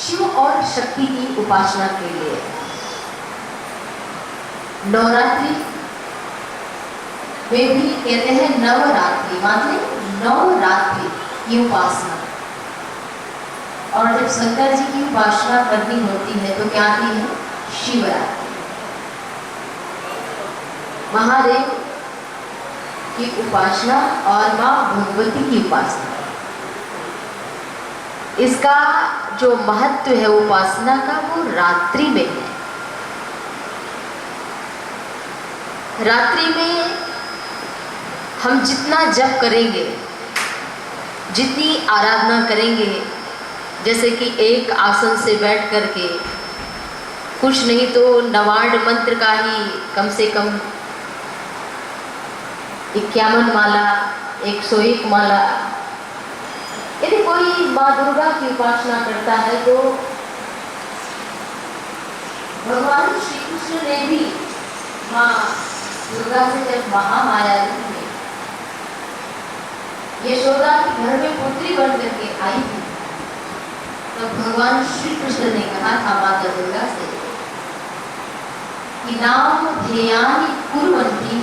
शिव और शक्ति की उपासना के लिए। नवरात्रि वे भी कहते हैं नवरात्रि, माने नवरात्रि की उपासना। और जब शंकर जी की उपासना करनी होती है तो क्या आती है? शिवरात्रि। महादेव की उपासना और मां भगवती की उपासना, इसका जो महत्व है उपासना का वो रात्रि में है। रात्रि में हम जितना जप करेंगे, जितनी आराधना करेंगे, जैसे कि एक आसन से बैठ करके, कुछ नहीं तो नवार्ड मंत्र का ही कम से कम 51 माला, 101 माला। यदि कोई माँ दुर्गा की उपासना करता है तो भगवान श्री कृष्ण ने भी माँ दुर्गा से जब महामाया रूप में यशोदा के घर में पुत्री बन करके आई थी, तो भगवान श्री कृष्ण ने कहा था माता दुर्गा से कि नाम ध्येयानि कुर्वन्ति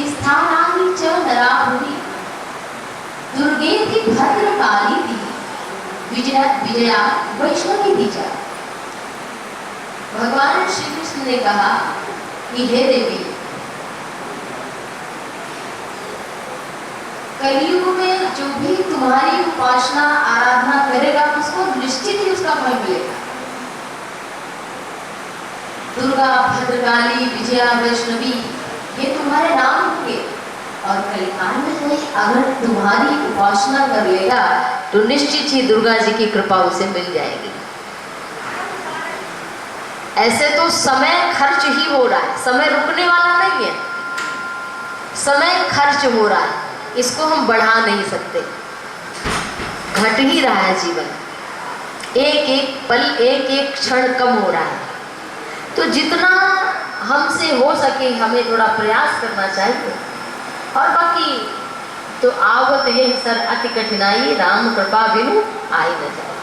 स्थानानि च नराभुवि दुर्गेति भद्रकाली विजया वैष्णवी दीजा। भगवान श्री कृष्ण ने कहा कि हे देवी, कलयुग में जो भी तुम्हारी उपासना आराधना करेगा उसको निश्चित ही उसका फल मिलेगा। दुर्गा, भद्रकाली, विजया, वैष्णवी ये तुम्हारे नाम होंगे। और कलिकाल में कोई अगर तुम्हारी उपासना कर लेगा तो निश्चित ही दुर्गा जी की कृपा उसे मिल जाएगी। ऐसे तो समय खर्च ही हो रहा है, समय रुकने वाला नहीं है, समय खर्च हो रहा है, इसको हम बढ़ा नहीं सकते, घट ही रहा है जीवन, एक एक पल, एक एक क्षण कम हो रहा है। तो जितना हमसे हो सके हमें थोड़ा प्रयास करना चाहिए। और बाकी तो आवत है सर अति कठिनाई, राम कृपा बिनु आई न जाए।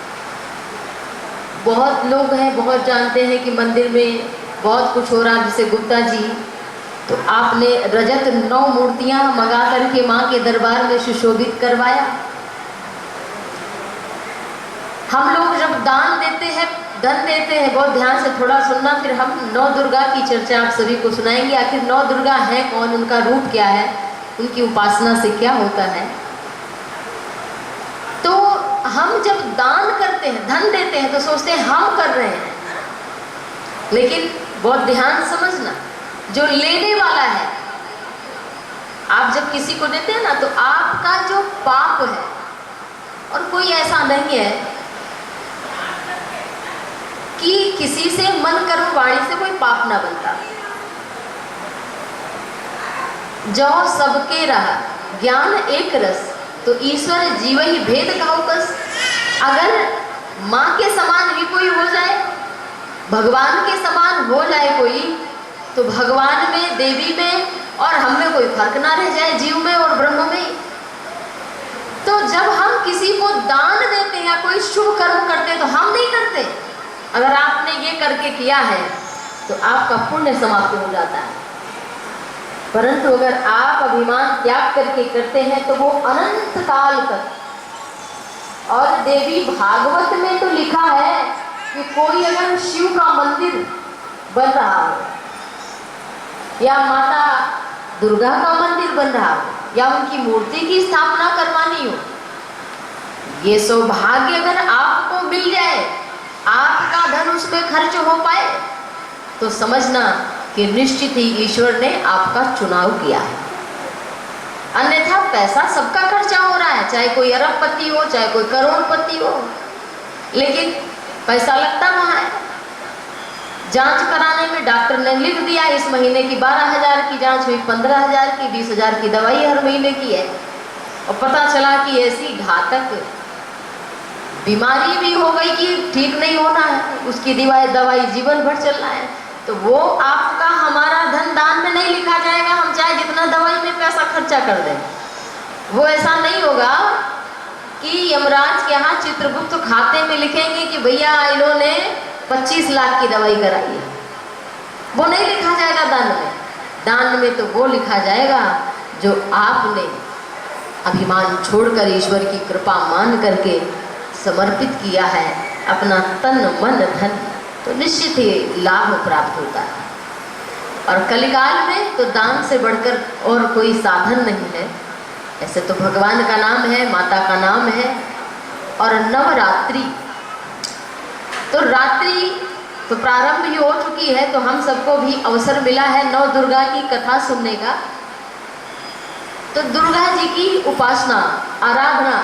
बहुत लोग हैं, बहुत जानते हैं कि मंदिर में बहुत कुछ हो रहा है। जैसे गुप्ता जी, तो आपने रजत 9 मूर्तियां मंगा करके माँ के दरबार में सुशोभित करवाया। हम लोग जब दान देते हैं, धन देते हैं, बहुत ध्यान से थोड़ा सुनना, फिर हम 9 दुर्गा की चर्चा आप सभी को सुनाएंगे। आखिर 9 दुर्गा है कौन, उनका रूप क्या है, उनकी उपासना से क्या होता है। तो हम जब दान करते हैं, धन देते हैं, तो सोचते हैं हम कर रहे हैं, लेकिन बहुत ध्यान समझना, जो लेने वाला है, आप जब किसी को देते हैं ना, तो आपका जो पाप है, और कोई ऐसा नहीं है कि किसी से मन कर्म वाणी से कोई पाप ना बनता। जो सबके रहा ज्ञान एक रस, तो ईश्वर जीव ही भेद कहो बस। अगर माँ के समान भी कोई हो जाए, भगवान के समान हो जाए कोई, तो भगवान में, देवी में और हम में कोई फर्क ना रह जाए, जीव में और ब्रह्म में। तो जब हम किसी को दान देते हैं, कोई शुभ कर्म करते हैं, तो हम नहीं करते। अगर आपने ये करके किया है तो आपका पुण्य समाप्त हो जाता है, परंतु अगर आप अभिमान त्याग करके करते हैं तो वो अनंत काल तक। और देवी भागवत में तो लिखा है कि कोई अगर शिव का मंदिर बन रहा हो, या माता दुर्गा का मंदिर बन रहा हो, या उनकी मूर्ति की स्थापना करवानी हो, ये सौभाग्य अगर आपको मिल जाए, आपका धन उसमें खर्च हो पाए, तो समझना कि निश्चित ही ईश्वर ने आपका चुनाव किया है। अन्यथा पैसा सबका खर्चा हो रहा है, चाहे कोई अरबपति हो, चाहे कोई करोड़पति हो, लेकिन पैसा लगता कहाँ है। जांच कराने में डॉक्टर ने लिख दिया इस महीने की 12,000 की जांच हुई, 15,000 की, 20,000 की दवाई हर महीने की है, और पता चला कि ऐसी घातक बीमारी भी हो गई कि ठीक नहीं होना है, उसकी दवाई जीवन भर चलना है, तो वो आपका हमारा धन दान में नहीं लिखा जाएगा। हम चाहे जितना दवाई में पैसा खर्चा कर दें, वो ऐसा नहीं होगा कि यमराज के यहाँ चित्रगुप्त खाते में लिखेंगे कि भैया इन्होंने 25 लाख की दवाई कराई है। वो नहीं लिखा जाएगा दान में। दान में तो वो लिखा जाएगा जो आपने अभिमान छोड़कर ईश्वर की कृपा मान करके समर्पित किया है अपना तन मन धन, तो निश्चित ही लाभ प्राप्त होता है। और कलिकाल में तो दान से बढ़कर और कोई साधन नहीं है। ऐसे तो भगवान का नाम है, माता का नाम है। और नवरात्रि तो रात्रि तो प्रारंभ ही हो चुकी है, तो हम सबको भी अवसर मिला है नौ दुर्गा की कथा सुनने का। तो दुर्गा जी की उपासना आराधना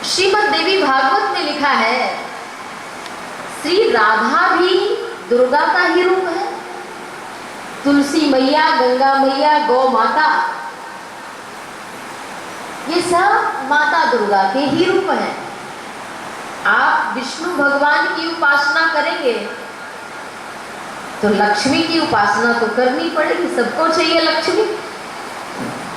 श्रीमद् देवी भागवत में लिखा है, श्री राधा भी दुर्गा का ही रूप है। तुलसी मैया, गंगा मैया, गौ माता, ये सब माता दुर्गा के ही रूप हैं। आप विष्णु भगवान की उपासना करेंगे तो लक्ष्मी की उपासना तो करनी पड़ेगी, सबको चाहिए लक्ष्मी।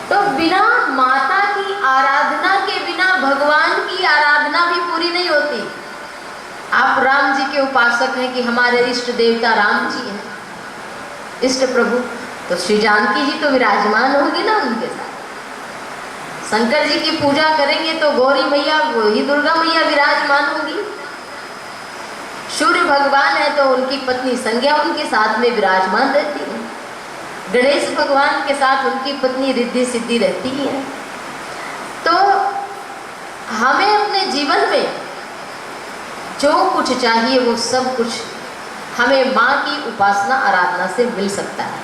तो बिना माता की आराधना के बिना भगवान की आराधना भी पूरी नहीं होती। आप राम जी के उपासक हैं कि हमारे इष्ट देवता राम जी हैं, इष्ट प्रभु, तो श्री जानकी जी तो विराजमान होगी ना उनके साथ। शंकर जी की पूजा करेंगे तो गौरी मैया, वही दुर्गा मैया विराजमान होंगी। सूर्य भगवान है तो उनकी पत्नी संज्ञा उनके साथ में विराजमान रहती है। गणेश भगवान के साथ उनकी पत्नी रिद्धि सिद्धि रहती है। तो हमें अपने जीवन में जो कुछ चाहिए वो सब कुछ हमें माँ की उपासना आराधना से मिल सकता है।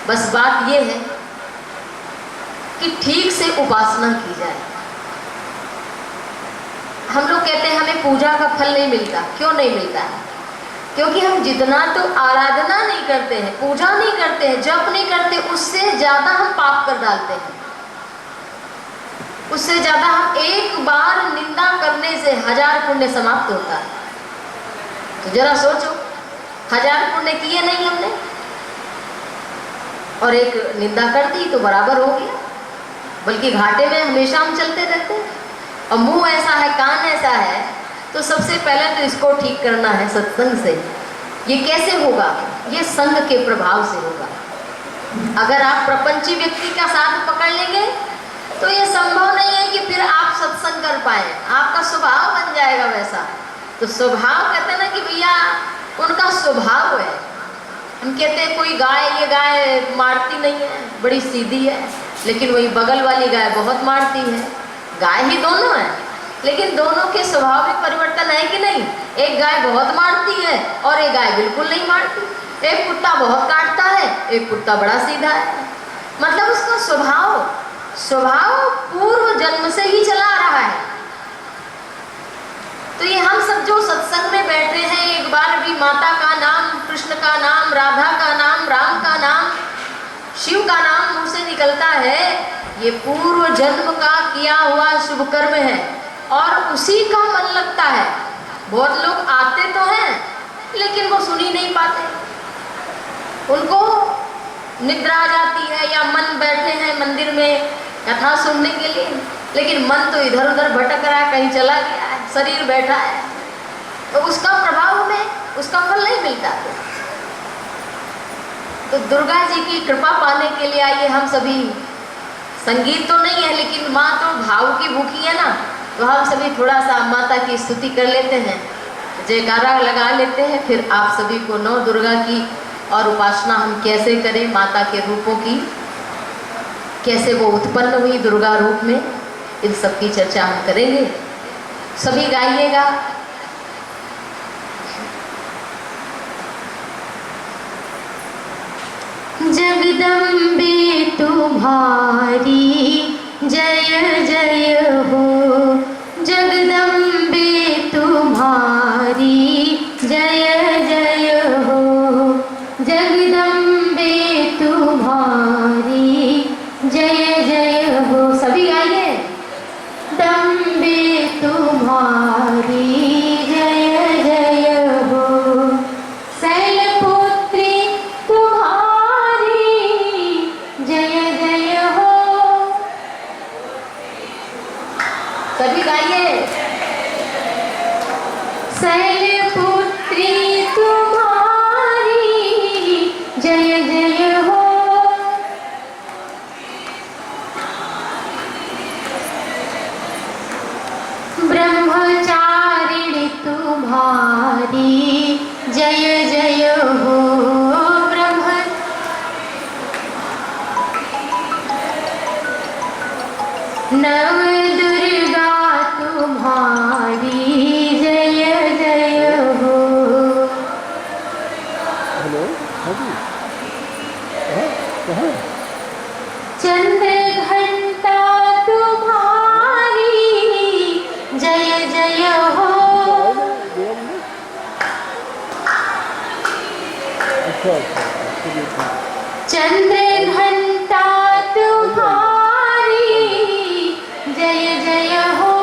बस बात ये है कि ठीक से उपासना की जाए। हम लोग कहते हैं हमें पूजा का फल नहीं मिलता। क्यों नहीं मिलता है? क्योंकि हम जितना तो आराधना नहीं करते हैं, पूजा नहीं करते हैं, जप नहीं करते, उससे ज़्यादा हम पाप कर डालते हैं। उससे ज़्यादा हम एक बार निंदा करने से 1000 पुण्य समाप्त होता है। तो जरा सोचो, 1000 पुण्य किए नहीं हमने और एक निंदा कर दी तो बराबर हो गया। बल्कि घाटे में हमेशा हम चलते रहते हैं। और मुंह ऐसा है, कान ऐसा है, तो सबसे पहले तो इसको ठीक करना है सत्संग से। ये कैसे होगा? ये संग के प्रभाव से होगा। अगर आप प्रपंची व्यक्ति का साथ पकड़ लेंगे तो ये संभव नहीं है कि फिर आप सत्संग कर पाए। आपका स्वभाव बन जाएगा वैसा। तो स्वभाव कहते हैं ना कि भैया उनका स्वभाव है। हम कहते हैं कोई गाय, ये गाय मारती नहीं है, बड़ी सीधी है, लेकिन वही बगल वाली गाय बहुत मारती है। गाय ही दोनों है, लेकिन दोनों के स्वभाव में परिवर्तन है कि नहीं? एक गाय बहुत मारती है और एक गाय बिल्कुल नहीं मारती। एक कुत्ता बहुत काटता है, एक कुत्ता बड़ा सीधा है। मतलब उसका स्वभाव पूर्व जन्म से ही चला आ रहा है। तो ये हम सब जो सत्संग में बैठे हैं, एक बार भी माता का नाम, कृष्ण का नाम, राधा का नाम, राम का नाम, शिव का नाम मुंह से निकलता है, ये पूर्व जन्म का किया हुआ शुभ कर्म है और उसी का मन लगता है। बहुत लोग आते तो हैं लेकिन वो सुन ही नहीं पाते। उनको निद्रा आ जाती है या मन बैठे हैं मंदिर में कथा सुनने के लिए, लेकिन मन तो इधर उधर भटक रहा है, कहीं चला गया है, शरीर बैठा है, तो उसका प्रभाव हमें, उसका फल नहीं मिलता। तो दुर्गा जी की कृपा पाने के लिए आइए हम सभी। संगीत तो नहीं है लेकिन माँ तो भाव की भूखी है ना, तो हम सभी थोड़ा सा माता की स्तुति कर लेते हैं, जयकारा लगा लेते हैं। फिर आप सभी को नौ दुर्गा की और उपासना हम कैसे करें, माता के रूपों की, कैसे वो उत्पन्न हुई दुर्गा रूप में, इन सब की चर्चा हम करेंगे। सभी गाइएगा। जगदम्बे तुम्हारी जय जय हो, जगदम्बे तुम्हारी जय जय हो, जगदम्बे तुम्हारी जय जय हो। सभी गाइए। दम्बे तुम्हारी जय जय हो, शैलपुत्री तुम्हारी जय जय हो, शैलपुत्री तुम्हारी जय जय हो। ब्रह्मचारिणी तुम्हारी जय जय हो। नव दुर्गा तुम्हारी जय जय हो। हेलो कहाँ चंद्र घंटा तुम्हारी जय जय हो। चंद्र घंटा तुम्हारी जय जय हो।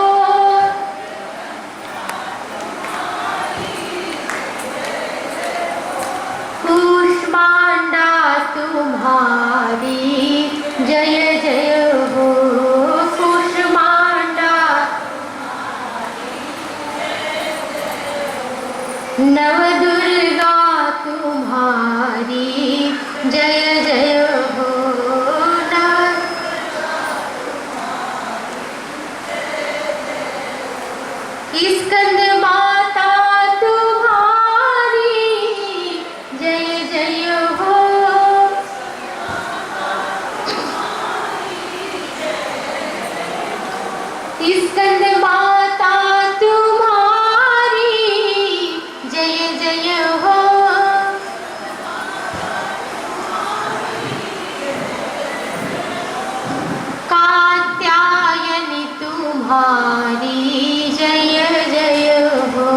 कूष्मांडा तुम्हारी जय जय हो। कूष्मांडा नवदुर्गा तुम्हारी जय जय हो। स्कंद माता तुम्हारी जय जय हो। स्कंद माता तुम्हारी जय जय हो। कात्यायनी तुम्हारी जय जय हो।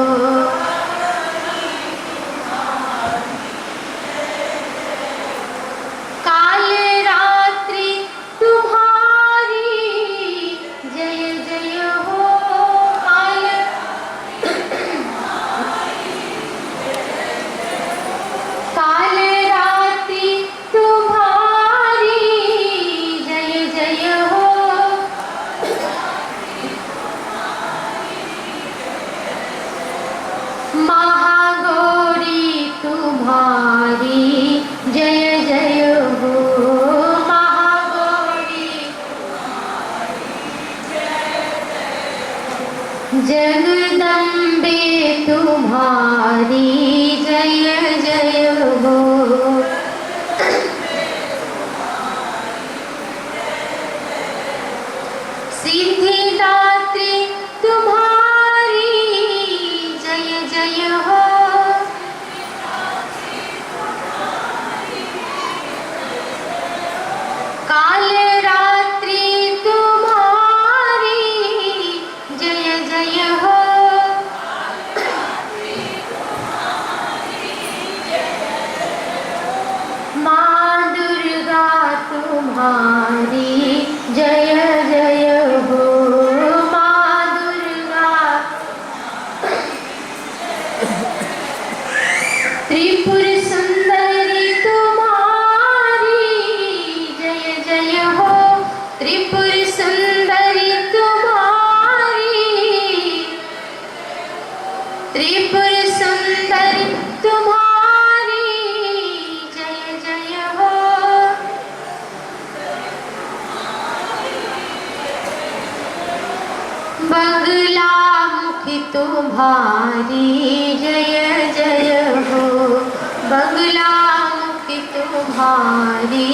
काल रात्रि तुम्हारी जय जय हो। काल रात्रि तुम्हारी जय जय हो। महागौरी तुम्हारी जय जय हो। महागौरी जगदम्बे तुम्हारी जय जय हो। सिद्धिदात्री तुम्हारी जय जय हो। काल रात्रि तुम्हारी जय जय हो। माँ दुर्गा तुम्हारी जय जय हो। माँ दुर्गा त्रिपुर सुंदरी तुम्हारी जय जय हो। त्रिपुर सुंदरी तुम्हारी त्रिपुर सुंदरी तुम्हारी जय जय हो। बगला मुखी तुम्हारी जय जय हो। बगला मुखी तुम्हारी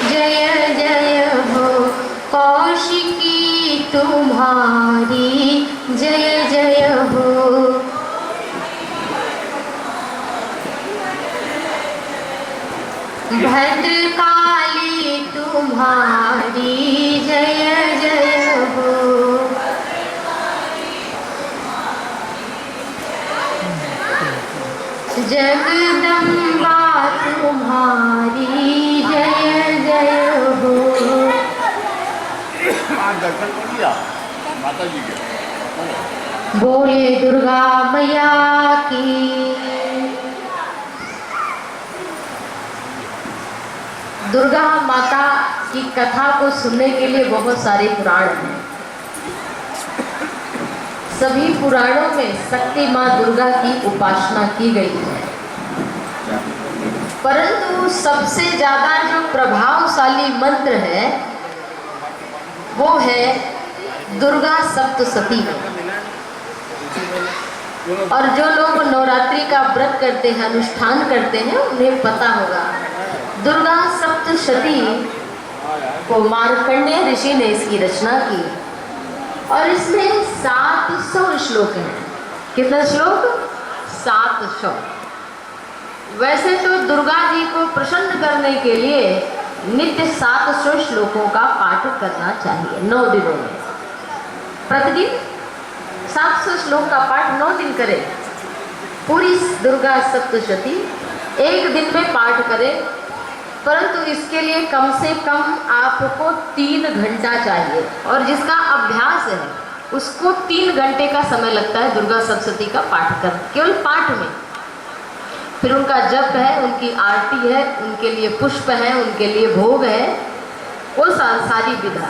जय जय हो। कौशिकी तुम्हारी जय जय हो। भद्रकाली तुम्हारी जय जय हो। जगदम्बा तुम्हारी जय जय हो। दर्शन कर लिया माता जी के। बोले दुर्गा मैया की। दुर्गा माता की कथा को सुनने के लिए बहुत सारे पुराण हैं। सभी पुराणों में शक्ति माँ दुर्गा की उपासना की गई है, परंतु सबसे ज्यादा जो प्रभावशाली मंत्र है वो है दुर्गा सप्तशती। और जो लोग नवरात्रि का व्रत करते हैं, अनुष्ठान करते हैं, उन्हें पता होगा दुर्गा सप्तशती को मार्कंडेय ऋषि ने इसकी रचना की और इसमें 700 श्लोक हैं। कितना श्लोक? 700। वैसे तो दुर्गा जी को प्रसन्न करने के लिए नित्य 700 श्लोकों का पाठ करना चाहिए 9 दिनों में। प्रतिदिन 700 श्लोक का पाठ 9 दिन करें। पूरी दुर्गा सप्तशती एक दिन में पाठ करें, परंतु इसके लिए कम से कम आपको 3 घंटा चाहिए और जिसका अभ्यास है उसको 3 घंटे का समय लगता है दुर्गा सप्तशती का पाठ कर, केवल पाठ में। फिर उनका जप है, उनकी आरती है, उनके लिए पुष्प है, उनके लिए भोग है, वो सारी विधा।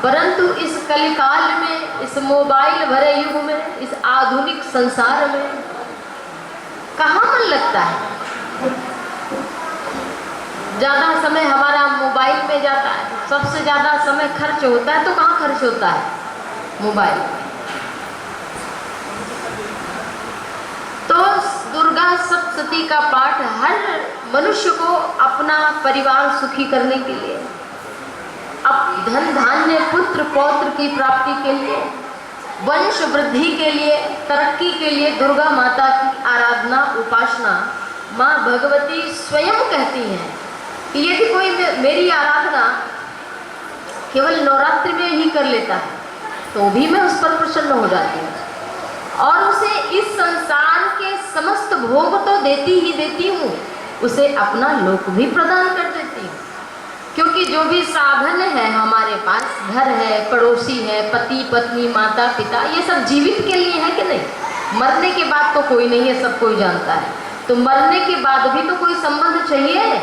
परंतु इस कलिकाल में, इस मोबाइल भरे युग में, इस आधुनिक संसार में कहाँ मन लगता है? ज़्यादा समय हमारा मोबाइल में जाता है, सबसे ज़्यादा समय खर्च होता है, तो कहाँ खर्च होता है? मोबाइल। तो दुर्गा सप्तशती का पाठ हर मनुष्य को अपना परिवार सुखी करने के लिए, अब धन धान्य पुत्र पौत्र की प्राप्ति के लिए, वंश वृद्धि के लिए, तरक्की के लिए दुर्गा माता की आराधना उपासना माँ भगवती स्वयं कहती हैं कि यदि कोई मेरी आराधना केवल नवरात्रि में ही कर लेता है तो भी मैं उस पर प्रसन्न हो जाती हूँ और उसे इस संसार के समस्त भोग तो देती ही देती हूँ, उसे अपना लोक भी प्रदान कर देती हूँ। क्योंकि जो भी साधन है हमारे पास, घर है, पड़ोसी है, पति पत्नी, माता पिता, ये सब जीवित के लिए है कि नहीं? मरने के बाद तो कोई नहीं है, सब कोई जानता है। तो मरने के बाद भी तो कोई संबंध चाहिए,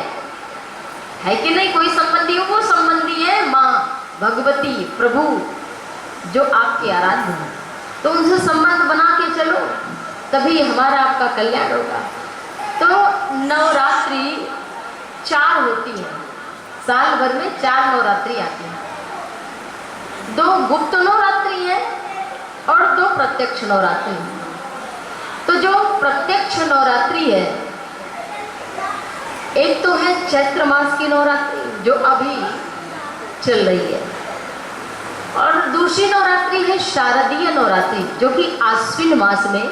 है कि नहीं? कोई संबंधी हो, वो संबंधी है माँ भगवती, प्रभु जो आपके आराध्य है। तो उनसे संबंध बना के चलो, तभी हमारा आपका कल्याण होगा। तो नवरात्रि 4 होती है, साल भर में 4 नवरात्रि आती हैं। 2 गुप्त नवरात्रि है और 2 प्रत्यक्ष नवरात्रि है। तो जो प्रत्यक्ष नवरात्रि है, एक तो है चैत्र मास की नवरात्रि जो अभी चल रही है, और दूसरी नवरात्रि है शारदीय नवरात्रि जो कि आश्विन मास में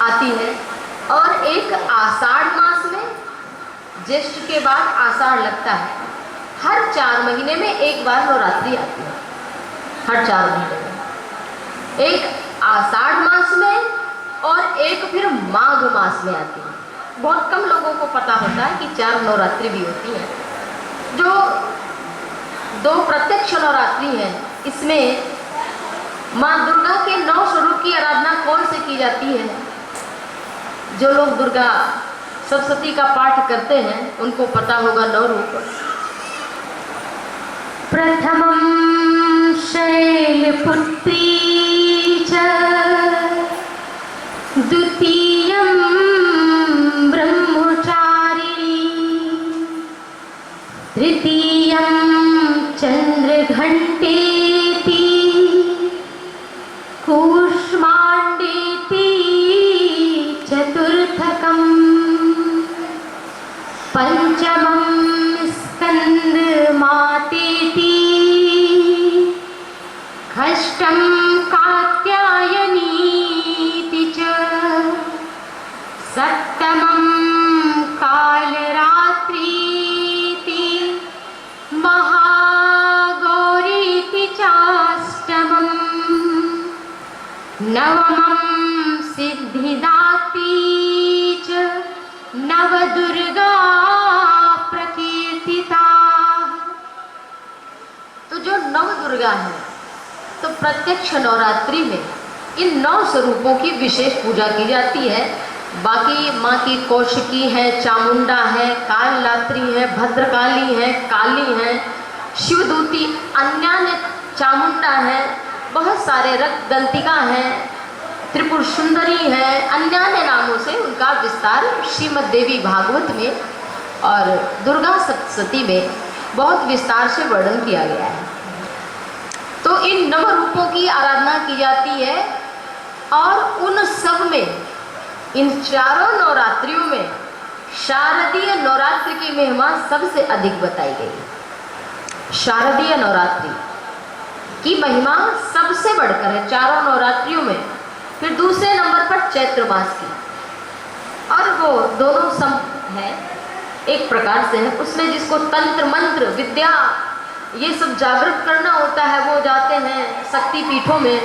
आती है, और एक आषाढ़ मास में, ज्येष्ठ के बाद आषाढ़ लगता है। हर 4 महीने में एक बार नवरात्रि आती है, हर 4 महीने में। एक आषाढ़ मास में और एक फिर माघ मास में आती है। बहुत कम लोगों को पता होता है कि 4 नवरात्रि भी होती है। जो 2 प्रत्यक्ष नवरात्रि है, इसमें माँ दुर्गा के 9 स्वरूप की आराधना कौन से की जाती है? जो लोग दुर्गा सप्तशती का पाठ करते हैं उनको पता होगा 9 रूप। प्रथमं शैलपुत्री च, द्वितीयं ब्रह्मचारिणी, तृतीयं चंद्रघंटेति, कूष्मांडेति, चतुर्थकं पंचमं स्कंदमातेति, षष्ठं कात्यायनीति च, सप्तमं कालरात्रीति, महागौरीति चाष्टमं, नवमं सिद्धिदात्री च, नवदुर्गा प्रकीर्तिता। तो जो नवदुर्गा है, तो प्रत्यक्ष नवरात्रि में इन 9 स्वरूपों की विशेष पूजा की जाती है। बाकी माँ की कौशिकी है, चामुंडा है, कालरात्रि है, भद्रकाली है, काली है, शिवदूती अन्यान्य चामुंडा है, बहुत सारे रक्तदंतिका हैं, त्रिपुर सुंदरी है, अन्य अन्य नामों से उनका विस्तार श्रीमद् देवी भागवत में और दुर्गा सप्तशती में बहुत विस्तार से वर्णन किया गया है। तो इन नव रूपों की आराधना की जाती है और उन सब में, इन चारों नवरात्रियों में शारदीय नवरात्रि की महिमा सबसे अधिक बताई गई। शारदीय नवरात्रि की महिमा सबसे बढ़कर है चारों नवरात्रियों में। फिर दूसरे नंबर पर चैत्र मास की, और वो दोनों सम है, एक प्रकार से है। उसमें जिसको तंत्र मंत्र विद्या ये सब जागृत करना होता है वो जाते हैं शक्ति पीठों में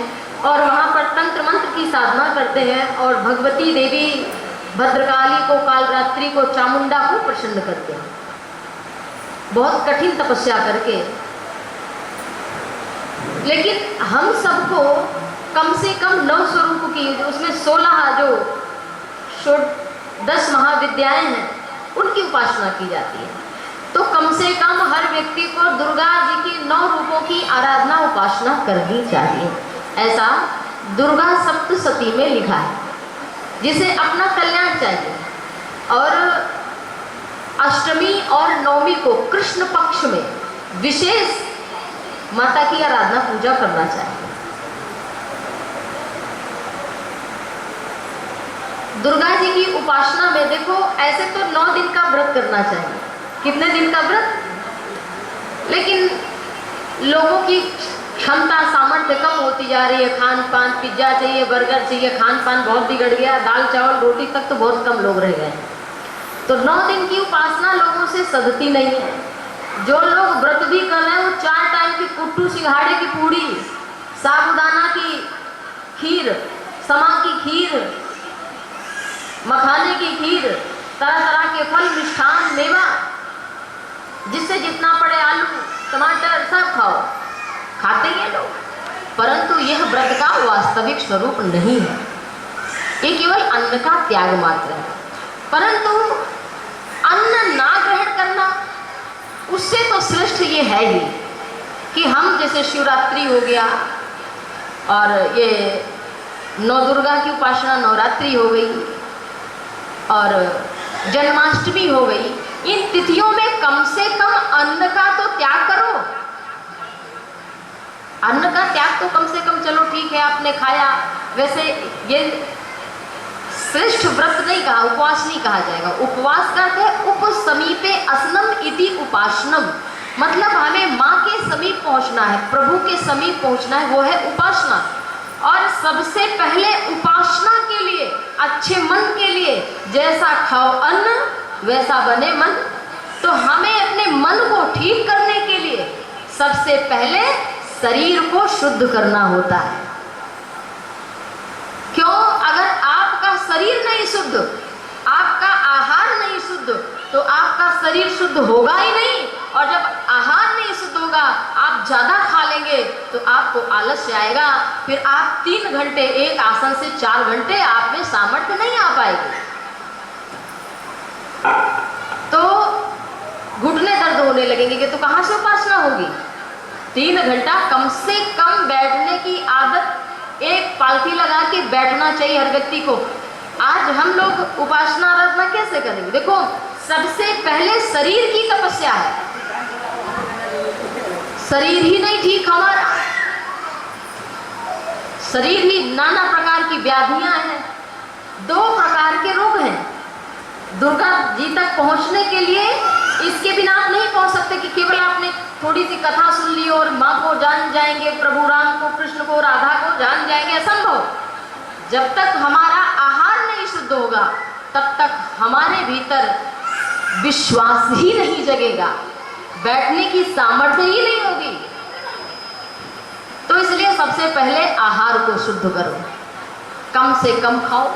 और वहाँ पर तंत्र मंत्र की साधना करते हैं और भगवती देवी भद्रकाली को, कालरात्रि को, चामुंडा को प्रसन्न करते हैं बहुत कठिन तपस्या करके। लेकिन हम सबको कम से कम 9 स्वरूप की, उसमें 16 जो 10 महाविद्याएं हैं उनकी उपासना की जाती है। तो कम से कम हर व्यक्ति को दुर्गा जी की 9 रूपों की आराधना उपासना करनी चाहिए, ऐसा दुर्गा सप्तशती में लिखा है। जिसे अपना कल्याण चाहिए और अष्टमी और नवमी को कृष्ण पक्ष में विशेष माता की आराधना पूजा करना चाहिए। दुर्गा जी की उपासना में देखो, ऐसे तो 9 दिन का व्रत करना चाहिए। कितने दिन का व्रत? लेकिन लोगों की क्षमता सामर्थ्य कम होती जा रही है। खान पान, पिज्जा चाहिए, बर्गर चाहिए, खान पान बहुत बिगड़ गया, दाल चावल रोटी तक तो बहुत कम लोग रह गए। तो 9 दिन की उपासना लोगों से सधती नहीं है। जो लोग व्रत भी कर रहे हैं वो 4 टाइम की कुट्टू सिंघाड़े की पूड़ी, साबूदाना की खीर, समा की खीर, मखाने की खीर, तरह तरह के फल, मिष्ठान, मेवा, जिससे जितना पड़े आलू टमाटर सब खाओ, खाते हैं लोग। परंतु यह व्रत का वास्तविक स्वरूप नहीं है, ये केवल अन्न का त्याग मात्र है। परंतु अन्न ना ग्रहण करना, उससे तो श्रेष्ठ ये है ही कि हम जैसे शिवरात्रि हो गया और ये नौ दुर्गा की उपासना नवरात्रि हो गई और जन्माष्टमी हो गई, इन तिथियों में कम से कम अन्न का तो त्याग करो। अन्न का त्याग तो कम से कम, चलो ठीक है आपने खाया, वैसे ये श्रेष्ठ व्रत नहीं कहा, उपवास नहीं कहा जाएगा। उपवास करते हैं उपसमीपे असनम इति उपासनम, मतलब हमें माँ के समीप पहुंचना है, प्रभु के समीप पहुंचना है, वो है उपासना। और सबसे पहले उपासना के लिए, अच्छे मन के लिए, जैसा खाओ अन्न वैसा बने मन। तो हमें अपने मन को ठीक करने के लिए सबसे पहले शरीर को शुद्ध करना होता है। क्यों? अगर आपका शरीर नहीं शुद्ध, आपका आहार नहीं शुद्ध, तो आपका शरीर शुद्ध होगा ही नहीं। और जब आहार नहीं शुद्ध होगा, आप ज़्यादा खा लेंगे तो आपको आलस्य आएगा, फिर आप 3 घंटे एक आसन से 4 घंटे आप में सामर्थ्य नहीं आ पाएगी, तो घुटने दर्द होने लगेंगे कि तो कहाँ से उपासना होगी। 3 घंटा कम से कम बैठने की आदत, एक पालथी लगा के बैठना चाहिए हर व्यक्ति को। आज हम लोग उपासना आराधना कैसे करेंगे? देखो, सबसे पहले शरीर की तपस्या है। शरीर ही नहीं ठीक हमारा, शरीर ही नाना प्रकार की व्याधियां हैं, 2 प्रकार के रोग हैं। दुर्गा जी तक पहुंचने के लिए इसके बिना आप नहीं पहुंच सकते कि केवल आपने थोड़ी सी कथा सुन ली और माँ को जान जाएंगे, प्रभु राम को, कृष्ण को, राधा को जान जाएंगे, असंभव। जब तक हमारा आहार नहीं शुद्ध होगा तब तक हमारे भीतर विश्वास ही नहीं जगेगा, बैठने की सामर्थ्य ही नहीं होगी। तो इसलिए सबसे पहले आहार को शुद्ध करो, कम से कम खाओ,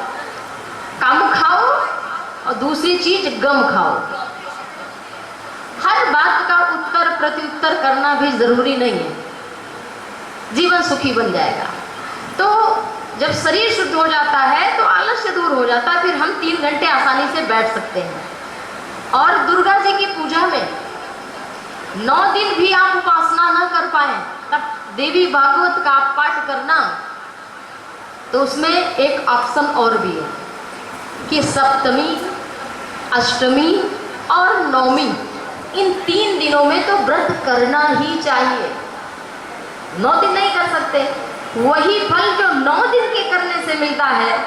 कम खाओ, और दूसरी चीज गम खाओ। हर बात का उत्तर प्रत्युत्तर करना भी जरूरी नहीं है, जीवन सुखी बन जाएगा। तो जब शरीर शुद्ध हो जाता है तो आलस्य दूर हो जाता है, फिर हम 3 घंटे आसानी से बैठ सकते हैं। और दुर्गा जी की पूजा में 9 दिन भी आप उपासना न कर पाए, तब देवी भागवत का आप पाठ करना तो उसमें एक ऑप्शन और भी है कि सप्तमी, अष्टमी और नवमी इन 3 दिनों में तो व्रत करना ही चाहिए। 9 दिन नहीं कर सकते। वही फल जो 9 दिन के करने से मिलता है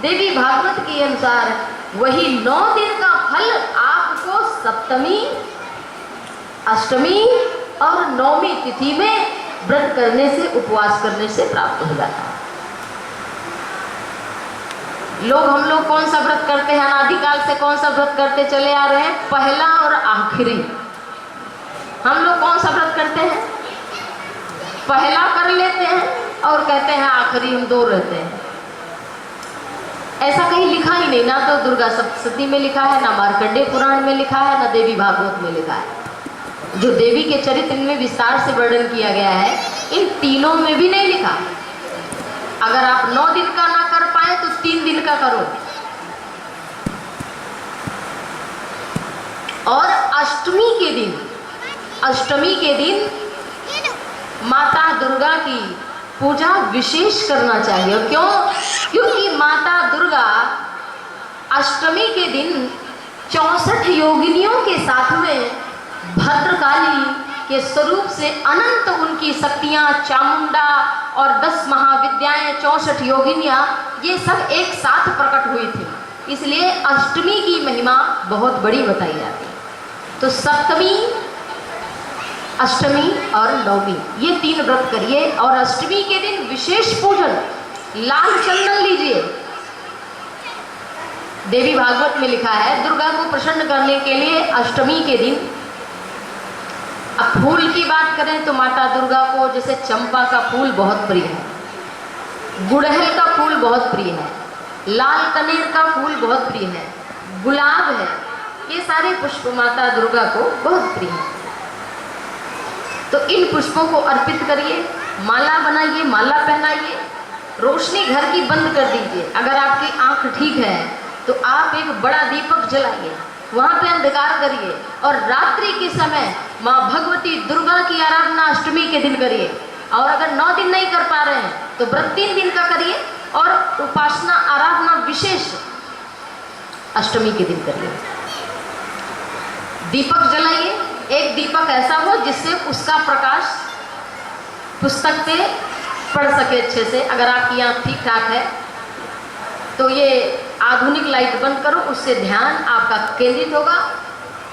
देवी भागवत के अनुसार, वही 9 दिन का फल आपको सप्तमी, अष्टमी और नवमी तिथि में व्रत करने से, उपवास करने से प्राप्त हो जाता है। हम लोग कौन सा व्रत करते हैं? अनादिकाल से कौन सा व्रत करते चले आ रहे हैं? पहला और आखिरी। हम लोग कौन सा व्रत करते हैं? पहला कर लेते हैं और कहते हैं आखिरी हम 2 रहते हैं। ऐसा कहीं लिखा ही नहीं, ना तो दुर्गा सप्तशती में लिखा है, ना मार्कंडेय पुराण में लिखा है, ना देवी भागवत में लिखा है। जो देवी के चरित्र में विस्तार से वर्णन किया गया है, इन तीनों में भी नहीं लिखा। अगर आप 9 दिन का ना कर पाए तो 3 दिन का करो। और अष्टमी के दिन माता दुर्गा की पूजा विशेष करना चाहिए। क्यों? क्योंकि माता दुर्गा अष्टमी के दिन 64 योगिनियों के साथ में भद्रकाली के स्वरूप से अनंत उनकी शक्तियां, चामुंडा और 10 महाविद्याएं, 64 योगिनियां, ये सब एक साथ प्रकट हुई थी। इसलिए अष्टमी की महिमा बहुत बड़ी बताई जाती है। तो सप्तमी, अष्टमी और नवमी ये 3 व्रत करिए। और अष्टमी के दिन विशेष पूजन, लाल चंदन लीजिए। देवी भागवत में लिखा है दुर्गा को प्रसन्न करने के लिए अष्टमी के दिन, अब फूल की बात करें तो माता दुर्गा को जैसे चंपा का फूल बहुत प्रिय है, गुड़हल का फूल बहुत प्रिय है, लाल कनेर का फूल बहुत प्रिय है, गुलाब है, ये सारे पुष्प माता दुर्गा को बहुत प्रिय है। तो इन पुष्पों को अर्पित करिए, माला बनाइए, माला पहनाइए, रोशनी घर की बंद कर दीजिए। अगर आपकी आंख ठीक है तो आप एक बड़ा दीपक जलाइए, वहाँ पे अंधकार करिए और रात्रि के समय माँ भगवती दुर्गा की आराधना अष्टमी के दिन करिए। और अगर 9 दिन नहीं कर पा रहे हैं तो व्रत 3 दिन का करिए और उपासना आराधना विशेष अष्टमी के दिन करिए। दीपक जलाइए, एक दीपक ऐसा हो जिससे उसका प्रकाश पुस्तक पे पड़ सके अच्छे से। अगर आपकी आँख ठीक ठाक है तो ये आधुनिक लाइट बंद करो, उससे ध्यान आपका केंद्रित होगा।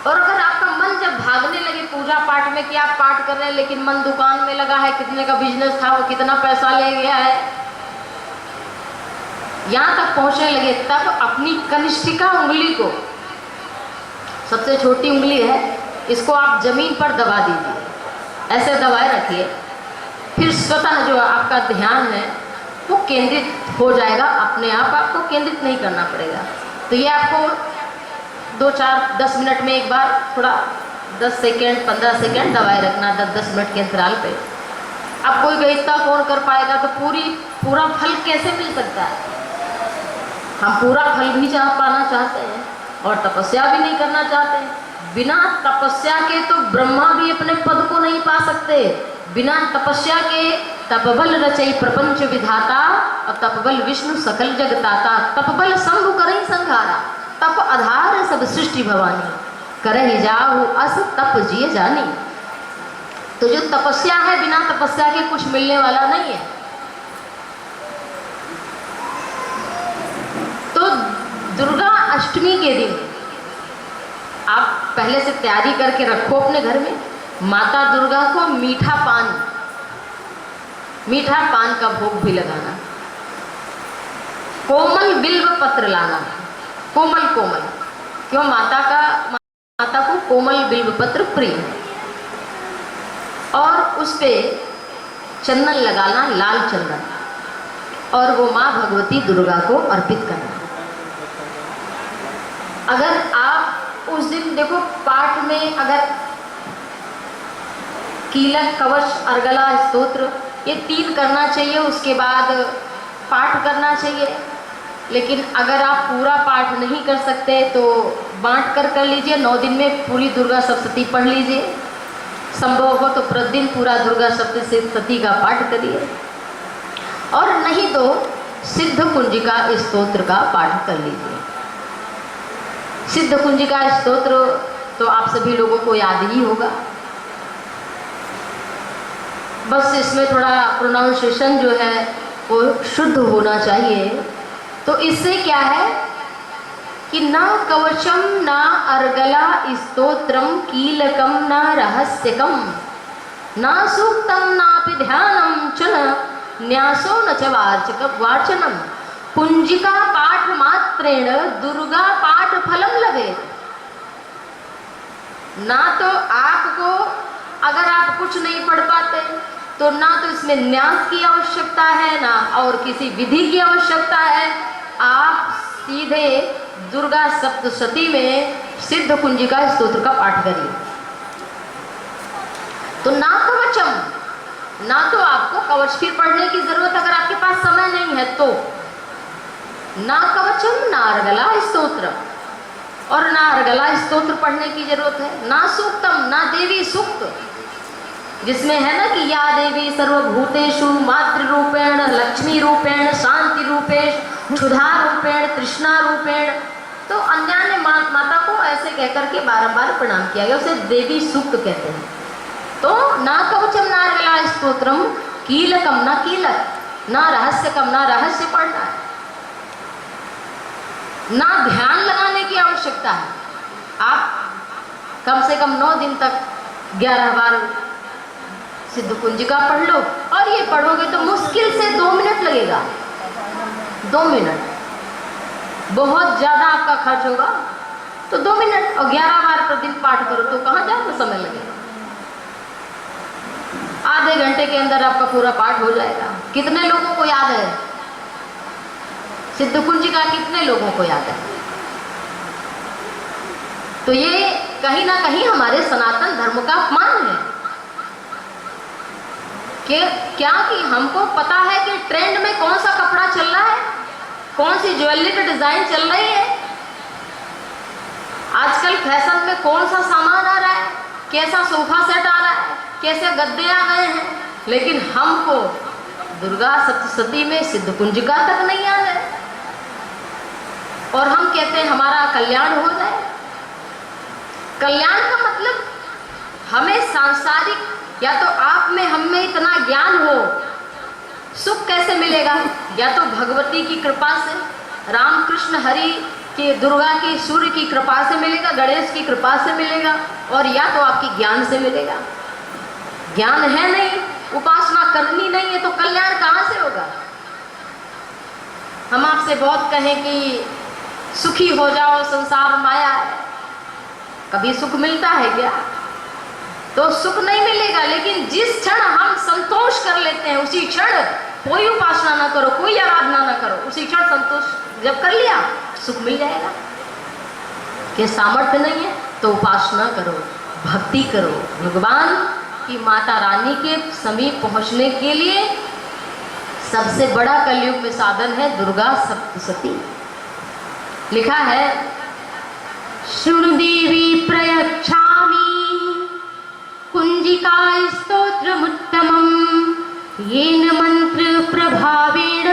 और अगर आपका मन जब भागने लगे पूजा पाठ में कि आप पाठ कर रहे हैं लेकिन मन दुकान में लगा है, कितने का बिजनेस था, वो कितना पैसा ले गया है, यहाँ तक पहुँचने लगे, तब अपनी कनिष्ठिका उंगली को, सबसे छोटी उंगली है, इसको आप जमीन पर दबा दीजिए, ऐसे दबाए रखिए। फिर स्वतः जो आपका ध्यान है वो केंद्रित हो जाएगा, अपने आप आपको केंद्रित नहीं करना पड़ेगा। तो ये आपको 2-4-10 मिनट में एक बार थोड़ा 10 सेकेंड 15 सेकेंड दबाए रखना, 10-10 मिनट के अंतराल पे। अब कोई गणिता कौन कर पाएगा तो पूरा फल कैसे मिल सकता है? हम पूरा फल भी पाना चाहते हैं और तपस्या भी नहीं करना चाहते। बिना तपस्या के तो ब्रह्मा भी अपने पद को नहीं पा सकते। बिना तपस्या के तपबल रचई प्रपंच विधाता और तपबल विष्णु सकल जगताता। तपबल शंभु करई संघारा, तप आधार सब सृष्टि भवानी, करहि जाहु अस तप जिय जानी। तो जो तपस्या है, बिना तपस्या के कुछ मिलने वाला नहीं है। तो दुर्गा अष्टमी के दिन आप पहले से तैयारी करके रखो अपने घर में। माता दुर्गा को मीठा पान का भोग भी लगाना, कोमल बिल्व पत्र लाना, कोमल क्यों माता को कोमल बिल्व पत्र प्रिय है। और उस पे चंदन लगाना, लाल चंदन, और वो माँ भगवती दुर्गा को अर्पित करना। अगर आप उस दिन देखो पाठ में अगर कीलक, कवच, अर्गला, स्तोत्र ये 3 करना चाहिए, उसके बाद पाठ करना चाहिए। लेकिन अगर आप पूरा पाठ नहीं कर सकते तो बांट कर लीजिए। 9 दिन में पूरी दुर्गा सप्तशती पढ़ लीजिए। संभव हो तो प्रतिदिन पूरा दुर्गा सप्तशती का पाठ करिए, और नहीं तो सिद्ध कुंजिका स्तोत्र का पाठ कर लीजिए। सिद्ध कुंजिका स्तोत्र तो आप सभी लोगों को याद ही होगा, बस इसमें थोड़ा प्रोनाउंसिएशन जो है वो शुद्ध होना चाहिए। तो इससे क्या है कि ना कवचम ना अर्गला स्तोत्रम कीलकम ना रहस्यकम ना सूक्तम नापि ध्यानम च न्यासो न च वाचनम कुंजिका पाठ मात्रेण दुर्गा पाठ फलम लगे। ना तो आपको, अगर आप कुछ नहीं पढ़ पाते तो ना तो इसमें न्यास की आवश्यकता है, ना और किसी विधि की आवश्यकता है। आप सीधे दुर्गा सप्तशती में सिद्ध कुंजिका स्तोत्र का पाठ करिए। तो ना कवचम, ना तो आपको कवच फिर पढ़ने की जरूरत, अगर आपके पास समय नहीं है तो ना कवचम ना अर्गला स्तोत्र, और ना अर्गला स्तोत्र पढ़ने की जरूरत है। ना सूक्तम, ना देवी सूक्त, जिसमें है ना कि या देवी सर्वभूतेषु मातृरूपेण लक्ष्मी रूपेण शांति रूपेण क्षुधा रूपेण तृष्णा रूपेण। तो अन्य माता को ऐसे कहकर के बारंबार प्रणाम किया गया, उसे देवी सूक्त कहते हैं। तो ना कवचम ना अर्गला स्तोत्रम कीलकम, ना कीलक, ना रहस्यकम, ना रहस्य पढ़ना है, ना ध्यान लगाने की आवश्यकता है। आप कम से कम 9 दिन तक 11 बार सिद्ध कुंजिका पढ़ लो, और ये पढ़ोगे तो मुश्किल से 2 मिनट लगेगा। 2 मिनट, बहुत ज्यादा आपका खर्च होगा तो 2 मिनट, और 11 बार प्रतिदिन पाठ करो तो कहाँ ज्यादा समय लगेगा। आधे घंटे के अंदर आपका पूरा पाठ हो जाएगा। कितने लोगों को याद है सिद्ध कुंजिका, कितने लोगों को याद है? तो ये कहीं ना कहीं हमारे सनातन धर्म का अपमान है कि क्या कि हमको पता है कि ट्रेंड में कौन सा कपड़ा चल रहा है, कौन सी ज्वेलरी का डिजाइन चल रही है, आजकल फैशन में कौन सा सामान आ रहा है, कैसा सोफा सेट आ रहा है, कैसे गद्दे आ गए हैं, लेकिन हमको दुर्गा सप्तशती में सिद्ध कुंजिका तक नहीं आ गए, और हम कहते हैं हमारा कल्याण हो जाए। कल्याण का मतलब हमें सांसारिक, या तो आप में हम में इतना ज्ञान हो, सुख कैसे मिलेगा? या तो भगवती की कृपा से, राम कृष्ण हरि की, दुर्गा की, सूर्य की कृपा से मिलेगा, गणेश की कृपा से मिलेगा, और या तो आपकी ज्ञान से मिलेगा। ज्ञान है नहीं, उपासना करनी नहीं है, तो कल्याण कहाँ से होगा? हम आपसे बहुत कहें कि सुखी हो जाओ, संसार माया है, कभी सुख मिलता है क्या? तो सुख नहीं मिलेगा। लेकिन जिस क्षण हम संतोष कर लेते हैं, उसी क्षण कोई उपासना ना करो, कोई आराधना ना करो, उसी क्षण संतोष जब कर लिया सुख मिल जाएगा। कि सामर्थ्य नहीं है तो उपासना करो, भक्ति करो। भगवान की माता रानी के समीप पहुंचने के लिए सबसे बड़ा कलयुग में साधन है दुर्गा सप्तशती। लिखा है शृणु देवी प्रयच्छामि कुंजिका स्तोत्रमुत्तमं येन मंत्र प्रभावेण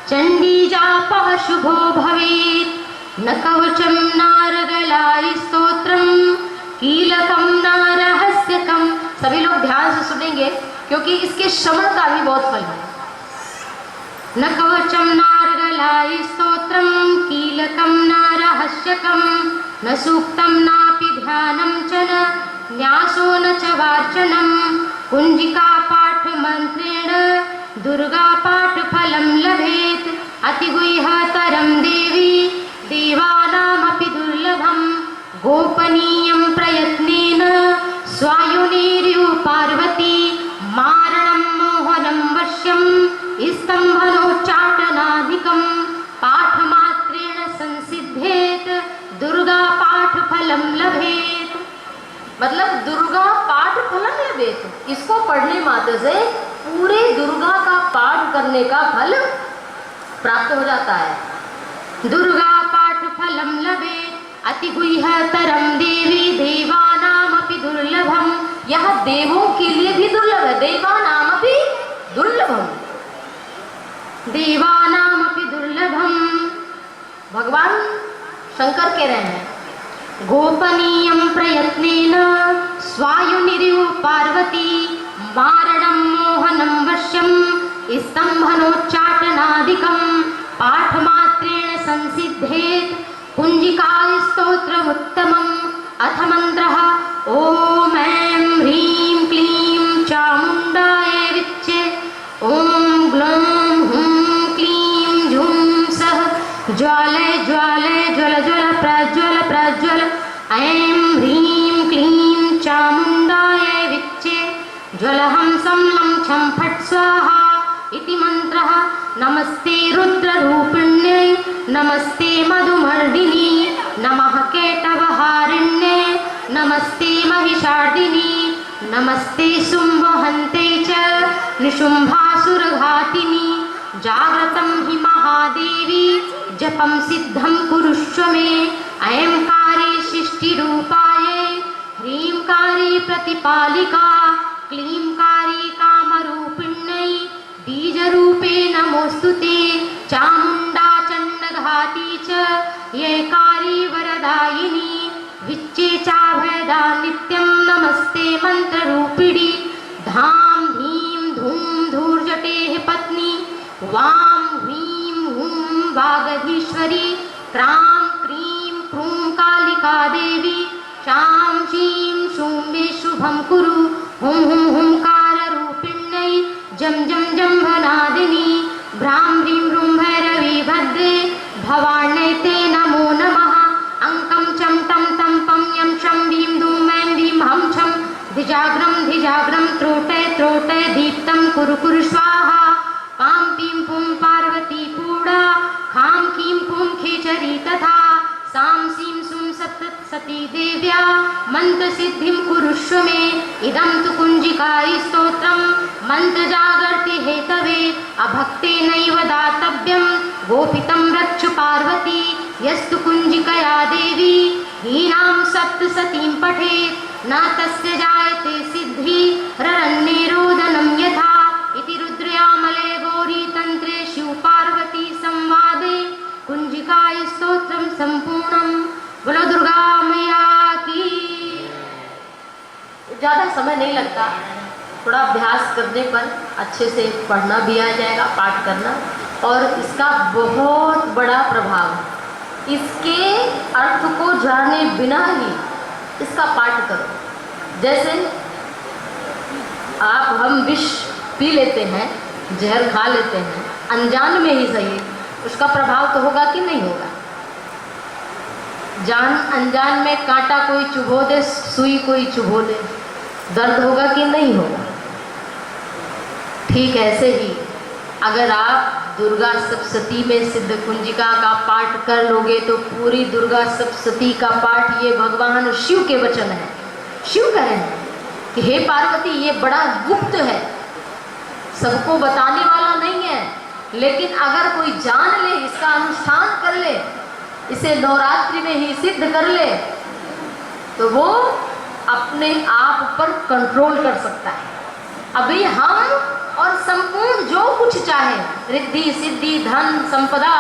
चंडी जापः शुभो भवेत् न कवचं नारगला स्तोत्रं कीलकं न रहस्यकं। सभी लोग ध्यान से सुनेंगे क्योंकि इसके श्रवण का भी बहुत फल है। न कवचं नारगला स्तोत्रं कीलकं न रहस्यकं न सूक्तं नापि ध्यानं च न न्यासो न च वाचनं कुंजिका पाठ मंत्रेण दुर्गा पाठ फलं लभेत् अतिगुह्यतरं देवी देवानामपि दुर्लभं गोपनीयं प्रयत्नेन स्वायुनीर्यु पार्वती मारणं मोहनं वश्यं स्तम्भनोच्चाटनादिकं पाठमात्रेण संसिद्धेत दुर्गा पाठ फलं लभेत। मतलब दुर्गा पाठ फलं लभेत, इसको पढ़ने मात्र से पूरे दुर्गा का पाठ करने का फल प्राप्त हो जाता है। दुर्गा पाठ फलं लभेत अतिगुह्यतरं देवी देवानामपि दुर्लभं यह देवों के लिए भी दुर्लभ है। देवानामपि दुर्लभम, देवानामपि दुर्लभम। भगवान शंकर कह रहे हैं गोपनीयं प्रयत्नेन स्वायुनिरिव पार्वती मारणं मोहनं वश्यं स्तम्भनोच्चाटनादिकं पाठमात्रेण संसिद्धेत् कुञ्जिकास्तोत्रमुत्तमम्। अथ मन्त्रः ॐ ऐं ह्रीं क्लीं चामुण्डाय विच्चे ॐ ग्लौं हुं क्लीं झुं सः ज्वालय ज्वालय ज्वल ज्वल प्रज्वल प्रज्वल ऐं ह्रीं क्लीं चामुण्डाय विच्चे ज्वलहंसं लं छं फट् स्वाहा इति मन्त्रः। नमस्ते रुद्ररूपिण्यै नमस्ते मधुमर्दिनी नमः केटवहारिण्ये नमस्ते महिषार्दिनी नमस्ते शुम्भहन्ते च निशुम्भासुरघातिनी। जाग्रतं हि महादेवी जपं सिद्धं कुरुष्व मे। ऐंकारी सृष्टिरूपायै ह्रींकारी प्रतिपालिका क्लींकारी कामरूपिण्यै बीजरूपे नमोस्तुते। चामुण्डा चण्डघाती च येकारी वरदायिनी विच्चे चाभयदा नित्यं नमस्ते मन्त्ररूपिणी। धाम धीं धूम धूर्जटेः पत्नी वां ह्रीं हुं वागधीश्वरी क्रां क्रीं क्रूं कालिका देवी शां शीं शूं मे शुभं कुरु हुं हुं हुंकाररूपिण्यै जं जं जम्भनादिनी भ्रां ह्रीं ह्रूं भैरवी भद्रे भवान्यै ते नमो नमः। अंकं चं तं तं पं यं शं वीं धूं ऐं वीं हं छं धिजाग्रं त्रोटय त्रोटय दीप्तं कुरु कुरु स्वाहा। पां पीं पुं पार्वती पूडा खां कीं पुं खेचरी तथा सां सीं सुं सती देव्या मन्त्रसिद्धिं कुरुष्व मे। इदं तु कुञ्जिकायै स्तोत्रं मन्त्रजागर्ति हेतवे अभक्तेनैव दातव्यं गोपितं रक्ष पार्वती। यस्तु कुञ्जिकया देवी हीनां सप्तसतीं पठेत् न तस्य जायते सिद्धि ररण्यरोदनं यथा। इति रुद्रयामले गौरीतन्त्रे शिवपार्वती संवादे कुञ्जिकायै स्तोत्रं सम्पूर्णं। बोलो दुर्गा मैया की। ज़्यादा समय नहीं लगता, थोड़ा अभ्यास करने पर अच्छे से पढ़ना भी आ जाएगा, पाठ करना, और इसका बहुत बड़ा प्रभाव है। इसके अर्थ को जाने बिना ही इसका पाठ करो। जैसे हम विष पी लेते हैं, जहर खा लेते हैं, अनजान में ही सही, उसका प्रभाव तो होगा कि नहीं होगा। जान अनजान में कांटा कोई चुभो दे, सुई कोई चुभो दे, दर्द होगा कि नहीं होगा। ठीक ऐसे ही अगर आप दुर्गा सप्तशती में सिद्ध कुंजिका का पाठ कर लोगे तो पूरी दुर्गा सप्तशती का पाठ, ये भगवान शिव के वचन है। शिव कह रहे हैं कि हे पार्वती, ये बड़ा गुप्त है, सबको बताने वाला नहीं है, लेकिन अगर कोई जान ले, इसका अनुष्ठान कर ले, इसे नवरात्रि में ही सिद्ध कर ले, तो वो अपने आप पर कंट्रोल कर सकता है। अभी हम और संपूर्ण जो कुछ चाहे, रिद्धि सिद्धि धन संपदा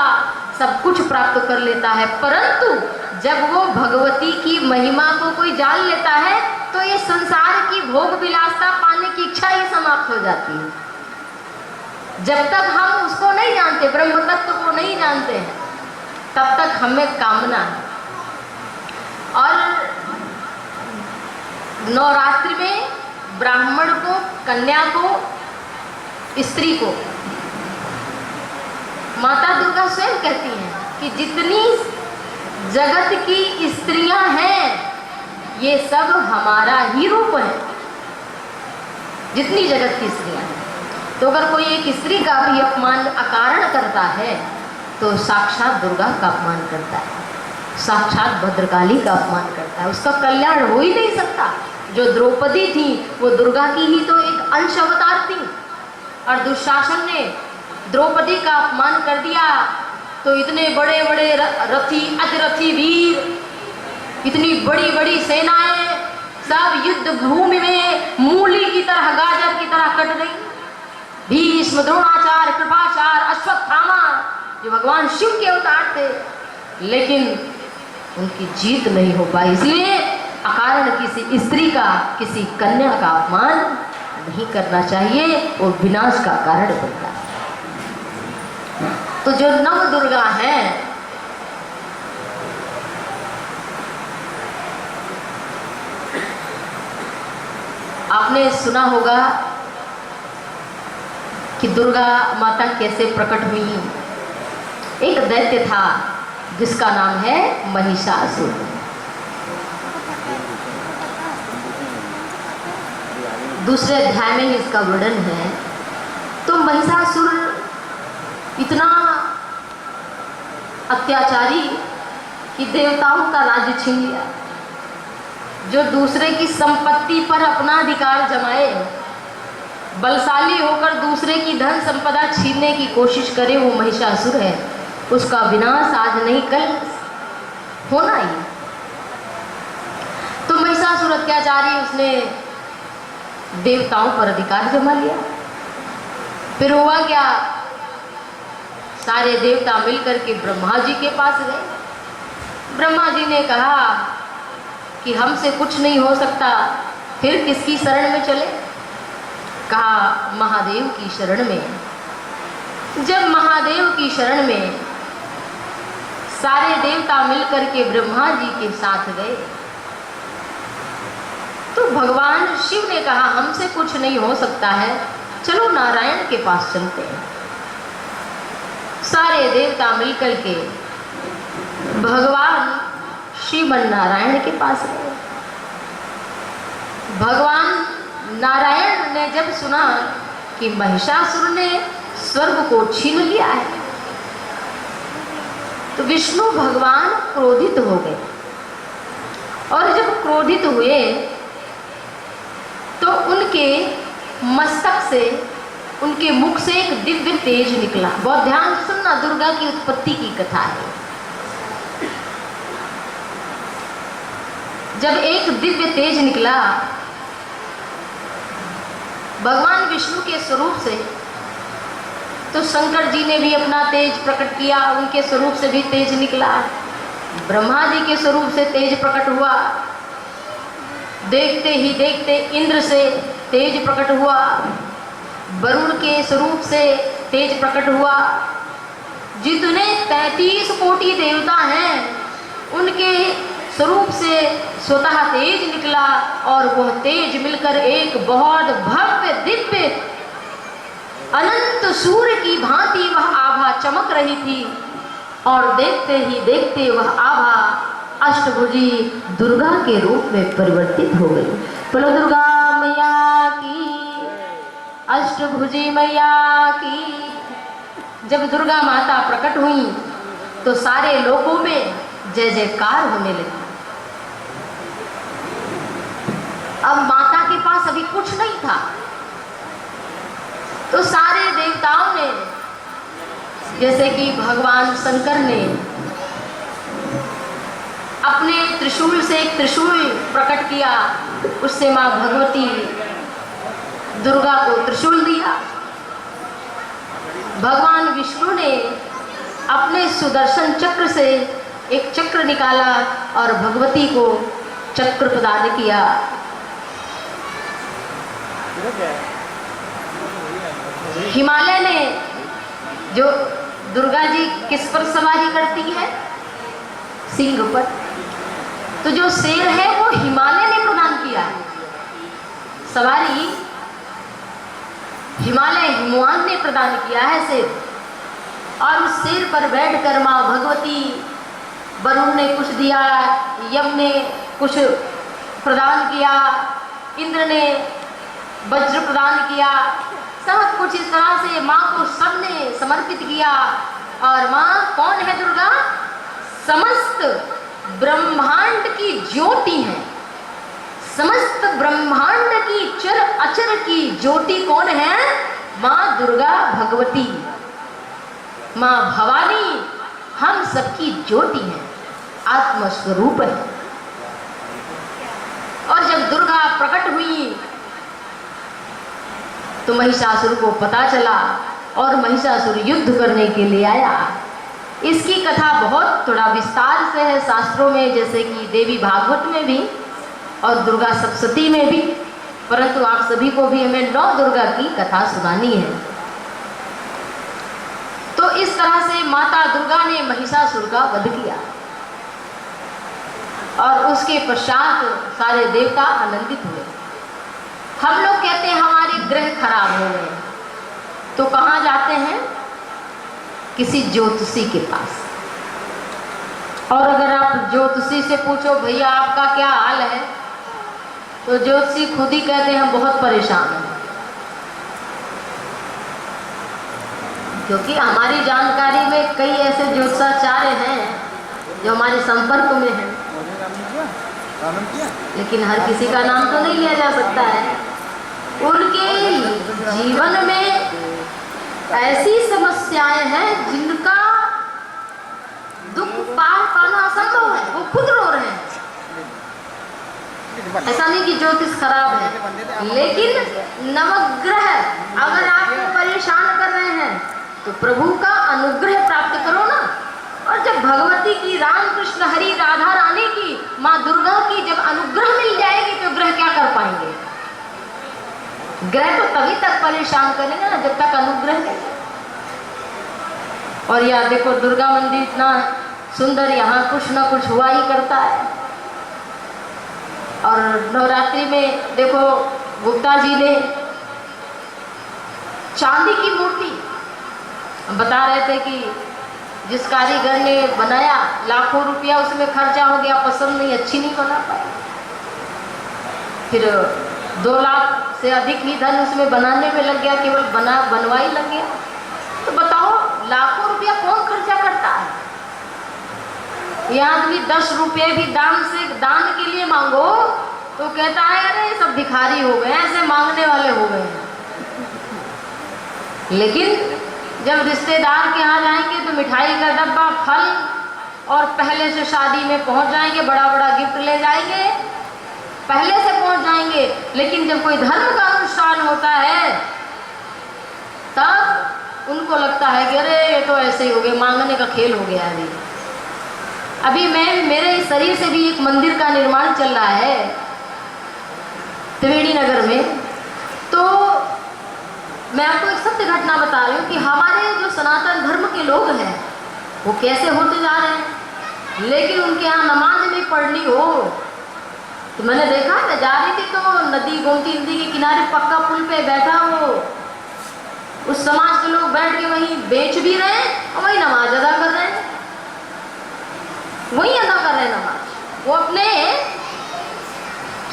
सब कुछ प्राप्त कर लेता है, परंतु जब वो भगवती की महिमा को कोई जान लेता है तो ये संसार की भोग विलासता पाने की इच्छा ही समाप्त हो जाती है। जब तक हम उसको नहीं जानते, ब्रह्म तत्व को नहीं जानते हैं, तब तक हमें कामना है। और नवरात्रि में ब्राह्मण को, कन्या को, स्त्री को माता दुर्गा स्वयं कहती हैं कि जितनी जगत की स्त्रियां हैं ये सब हमारा ही रूप है। जितनी जगत की स्त्रियां हैं, तो अगर कोई एक स्त्री का भी अपमान अकारण करता है तो साक्षात दुर्गा का अपमान करता है, साक्षात भद्रकाली का अपमान करता है, उसका कल्याण हो ही नहीं सकता। जो द्रौपदी थी वो दुर्गा की ही तो एक अंश अवतार थी, और दुशासन ने द्रौपदी का अपमान कर दिया तो इतने बड़े बड़े रथी अजरथी वीर, इतनी बड़ी बड़ी सेनाएं सब युद्ध भूमि में मूली की तरह, गाजर की तरह कट गई। भीष्म, द्रोणाचार्य, कृपाचार्य, अश्वत्थामा जो भगवान शिव के अवतार थे, लेकिन उनकी जीत नहीं हो पाई। इसलिए अकारण किसी स्त्री का, किसी कन्या का अपमान नहीं करना चाहिए, वो विनाश का कारण बनता है। तो जो नव दुर्गा हैं, आपने सुना होगा कि दुर्गा माता कैसे प्रकट हुई। एक दैत्य था जिसका नाम है महिषासुर। दूसरे अध्याय में इसका वर्णन है। तो महिषासुर इतना अत्याचारी कि देवताओं का राज्य छीन लिया। जो दूसरे की संपत्ति पर अपना अधिकार जमाए, बलशाली होकर दूसरे की धन संपदा छीनने की कोशिश करे, वो महिषासुर है। उसका विनाश आज नहीं कल होना ही। तो महिषासुर अत्याचारी, उसने देवताओं पर अधिकार जमा लिया। फिर हुआ क्या, सारे देवता मिलकर के ब्रह्मा जी के पास गए। ब्रह्मा जी ने कहा कि हमसे कुछ नहीं हो सकता, फिर किसकी शरण में चले? कहा महादेव की शरण में। जब महादेव की शरण में सारे देवता मिलकर के ब्रह्मा जी के साथ गए, तो भगवान शिव ने कहा हमसे कुछ नहीं हो सकता है, चलो नारायण के पास चलते हैं। सारे देवता मिलकर के भगवान श्रीमन नारायण के पास गए। भगवान नारायण ने जब सुना कि महिषासुर ने स्वर्ग को छीन लिया है, तो विष्णु भगवान क्रोधित हो गए। और जब क्रोधित हुए तो उनके मस्तक से, उनके मुख से एक दिव्य तेज निकला। बहुत ध्यान से सुनना, दुर्गा की उत्पत्ति की कथा है। जब एक दिव्य तेज निकला भगवान विष्णु के स्वरूप से, तो शंकर जी ने भी अपना तेज प्रकट किया, उनके स्वरूप से भी तेज निकला। ब्रह्मा जी के स्वरूप से तेज प्रकट हुआ। देखते ही देखते इंद्र से तेज प्रकट हुआ। वरुण के स्वरूप से तेज प्रकट हुआ। जितने 33 कोटि देवता हैं, उनके स्वरूप से स्वतः तेज निकला, और वह तेज मिलकर एक बहुत भव्य दिव्य अनंत सूर्य की भांति वह आभा चमक रही थी। और देखते ही देखते वह आभा अष्टभुजी दुर्गा के रूप में परिवर्तित हो गई। बोलो दुर्गा मैया की, अष्टभुजी मैया की। जब दुर्गा माता प्रकट हुई तो सारे लोकों में जय जयकार होने लगी। अब माता के पास अभी कुछ नहीं था, तो सारे देवताओं ने, जैसे कि भगवान शंकर ने अपने त्रिशूल से एक त्रिशूल प्रकट किया, उससे मां भगवती दुर्गा को त्रिशूल दिया। भगवान विष्णु ने अपने सुदर्शन चक्र से एक चक्र निकाला और भगवती को चक्र प्रदान किया। हिमालय ने, जो दुर्गा जी किस पर सवारी करती है? सिंह पर। तो जो शेर है वो हिमालय ने प्रदान किया है सवारी, हिमालय हिमवान ने प्रदान किया है शेर। और उस शेर पर बैठकर माँ भगवती, वरुण ने कुछ दिया, यम ने कुछ प्रदान किया, इंद्र ने वज्र प्रदान किया, सब कुछ इस तरह से माँ को सबने समर्पित किया। और माँ कौन है? दुर्गा समस्त ब्रह्मांड की ज्योति है। समस्त ब्रह्मांड की चर अचर की ज्योति कौन है? माँ दुर्गा भगवती, माँ भवानी हम सबकी ज्योति है, आत्मस्वरूप है। और जब दुर्गा प्रकट हुई तो महिषासुर को पता चला और महिषासुर युद्ध करने के लिए आया। इसकी कथा बहुत थोड़ा विस्तार से है शास्त्रों में, जैसे कि देवी भागवत में भी और दुर्गा सप्तशती में भी, परंतु आप सभी को भी हमें 9 दुर्गा की कथा सुनानी है। तो इस तरह से माता दुर्गा ने महिषासुर का वध किया और उसके पश्चात सारे देवता आनंदित हुए। हम लोग कहते हैं हमारे ग्रह खराब हो गए, तो कहाँ जाते हैं? किसी ज्योतिषी के पास। और अगर आप ज्योतिषी से पूछो भैया आपका क्या हाल है, तो ज्योतिषी खुद ही कहते हैं हम बहुत परेशान हैं, क्योंकि हमारी जानकारी में कई ऐसे ज्योतिषाचार्य हैं जो हमारे संपर्क में हैं, लेकिन हर किसी का नाम तो नहीं लिया जा सकता है। उनके जीवन में ऐसी समस्याएं हैं जिनका दुख पार पाना असंभव है, वो खुद रो रहे हैं। ऐसा नहीं कि ज्योतिष खराब है, लेकिन नवग्रह अगर आपको परेशान कर रहे हैं तो प्रभु का अनुग्रह प्राप्त करो ना। और जब भगवती की, राम कृष्ण हरि राधा रानी की, माँ दुर्गा की जब अनुग्रह मिल जाएगी तो ग्रह क्या कर पाएंगे? ग्रह तो तभी तक परेशान करेंगे ना जब तक अनुग्रह नहीं। और यार देखो दुर्गा मंदिर इतना सुंदर, यहाँ कुछ ना कुछ हुआ ही करता है। और नवरात्रि में देखो गुप्ता जी ने चांदी की मूर्ति बता रहे थे कि जिस कारीगर ने बनाया लाखों रुपया उसमें खर्चा हो गया, पसंद नहीं, अच्छी नहीं बना पाया, फिर 2 लाख से अधिक ही धन उसमें बनाने में लग गया, केवल बनवाई लग गया। तो बताओ लाखों रुपया कौन खर्चा करता है? ये आदमी 10 रुपये भी दान के लिए मांगो तो कहता है अरे सब भिखारी हो गए, ऐसे मांगने वाले हो गए हैं। लेकिन जब रिश्तेदार के यहाँ जाएंगे तो मिठाई का डब्बा, फल और पहले से शादी में पहुंच जाएंगे, बड़ा बड़ा गिफ्ट ले जाएंगे, पहले से पहुंच जाएंगे। लेकिन जब कोई धर्म का अनुष्ठान होता है तब उनको लगता है कि अरे ये तो ऐसे ही हो गए, मांगने का खेल हो गया। अभी मेरे शरीर से भी एक मंदिर का निर्माण चल रहा है त्रिवेणी नगर में। तो मैं आपको एक सत्य घटना बता रही हूँ कि हमारे जो सनातन धर्म के लोग हैं वो कैसे होते जा रहे हैं, लेकिन उनके यहाँ नमाज नहीं पढ़नी हो। तो मैंने देखा, मैं जा रही थी तो नदी, गोमती नदी के किनारे पक्का पुल पे बैठा वो उस समाज के लोग बैठ के वहीं बेच भी रहे हैं और वहीं नमाज अदा कर रहे हैं, वहीं अदा कर रहे हैं नमाज। वो अपने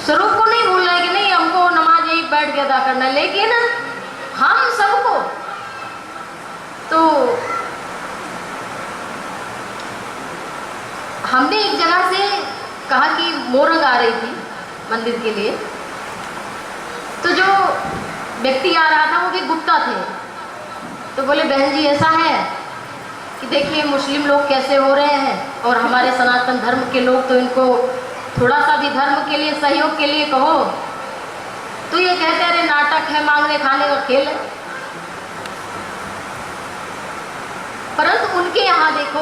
स्वरूप को नहीं भूल रहे कि नहीं हमको नमाज यही बैठ के अदा करना है। लेकिन हम सबको तो हमने एक जगह से कहा कि मोरंग आ रही थी मंदिर के लिए, तो जो व्यक्ति आ रहा था वो भी गुप्ता थे। तो बोले बहन जी ऐसा है कि देखिए मुस्लिम लोग कैसे हो रहे हैं और हमारे सनातन धर्म के लोग, तो इनको थोड़ा सा भी धर्म के लिए सहयोग के लिए कहो। तो ये कहते अरे नाटक है, मांगने खाने का खेल है। परंतु उनके यहाँ देखो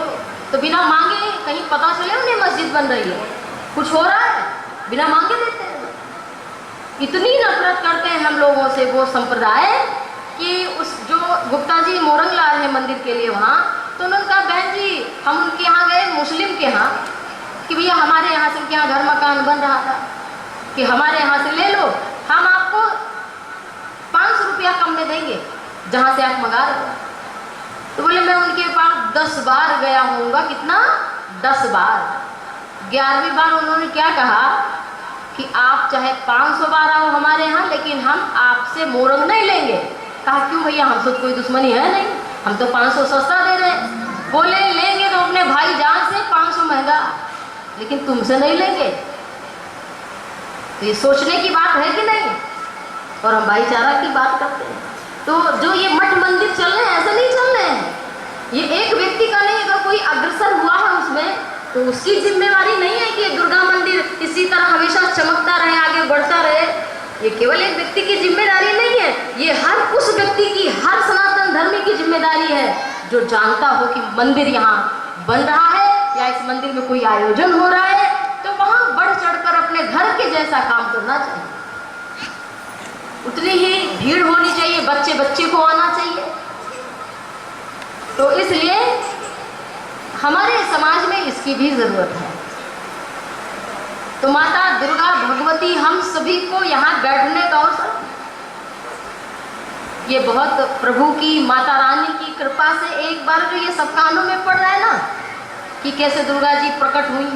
तो बिना मांगे कहीं पता चले उन्हें मस्जिद बन रही है, कुछ हो रहा है, बिना मांगे देते हैं। इतनी नफरत करते हैं हम लोगों से वो संप्रदाय कि उस जो गुप्ता जी मोरंग ला रहे हैं मंदिर के लिए वहाँ, तो उन्होंने कहा बहन जी हम उनके यहाँ गए मुस्लिम के यहाँ कि भैया हमारे यहाँ से, उनके यहाँ घर मकान बन रहा था, कि हमारे यहाँ से ले लो, हम आपको 500 रुपया कम में देंगे जहाँ से आप मंगा रहे हो। तो बोले मैं उनके पास 10 बार गया होऊंगा। कितना? 10 बार। 11वीं बार उन्होंने क्या कहा कि आप चाहे 500 बार आओ हमारे यहाँ, लेकिन हम आपसे मोरंग नहीं लेंगे। कहा क्यों भैया, हमसे तो कोई दुश्मनी है नहीं, हम तो 500 सस्ता दे रहे हैं। बोले लेंगे तो अपने भाई जान से 500 महंगा, लेकिन तुमसे नहीं लेंगे। तो ये सोचने की बात है कि नहीं? और हम भाईचारा की बात करते हैं। तो जो ये मठ मंदिर चल रहे हैं ऐसे नहीं चल रहे हैं, ये एक व्यक्ति का नहीं, अगर कोई अग्रसर हुआ है उसमें तो उसकी जिम्मेवारी नहीं है कि ये दुर्गा मंदिर इसी तरह हमेशा चमकता रहे, आगे बढ़ता रहे। ये केवल एक व्यक्ति की जिम्मेदारी नहीं है, ये हर उस व्यक्ति की, हर सनातन धर्मी की जिम्मेदारी है जो जानता हो कि मंदिर यहाँ बन रहा है या इस मंदिर में कोई आयोजन हो रहा है, तो वहां बढ़ चढ़कर अपने घर के जैसा काम करना चाहिए। उतनी ही भीड़ होनी चाहिए, बच्चे बच्चे को आना चाहिए। तो इसलिए हमारे समाज में इसकी भी जरूरत है। तो माता दुर्गा भगवती हम सभी को यहाँ बैठने का अवसर, ये बहुत प्रभु की, माता रानी की कृपा से एक बार जो ये सब कानों में पड़ रहा है ना कि कैसे दुर्गा जी प्रकट हुई।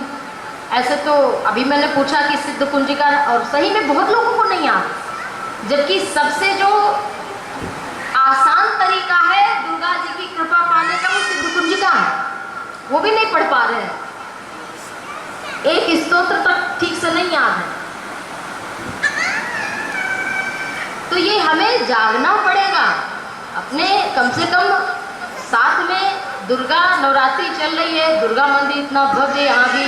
ऐसे तो अभी मैंने पूछा कि सिद्ध कुंजिका, और सही में बहुत लोगों को नहीं आता, जबकि सबसे जो आसान तरीका है दुर्गा जी की कृपा पाने का वो सिद्ध कुंजिका है, वो भी नहीं पढ़ पा रहे हैं। एक स्तोत्र तक ठीक से नहीं याद है। तो ये हमें जागना पड़ेगा अपने, कम से कम साथ में दुर्गा नवरात्रि चल रही है, दुर्गा मंदिर इतना भव्य, यहाँ भी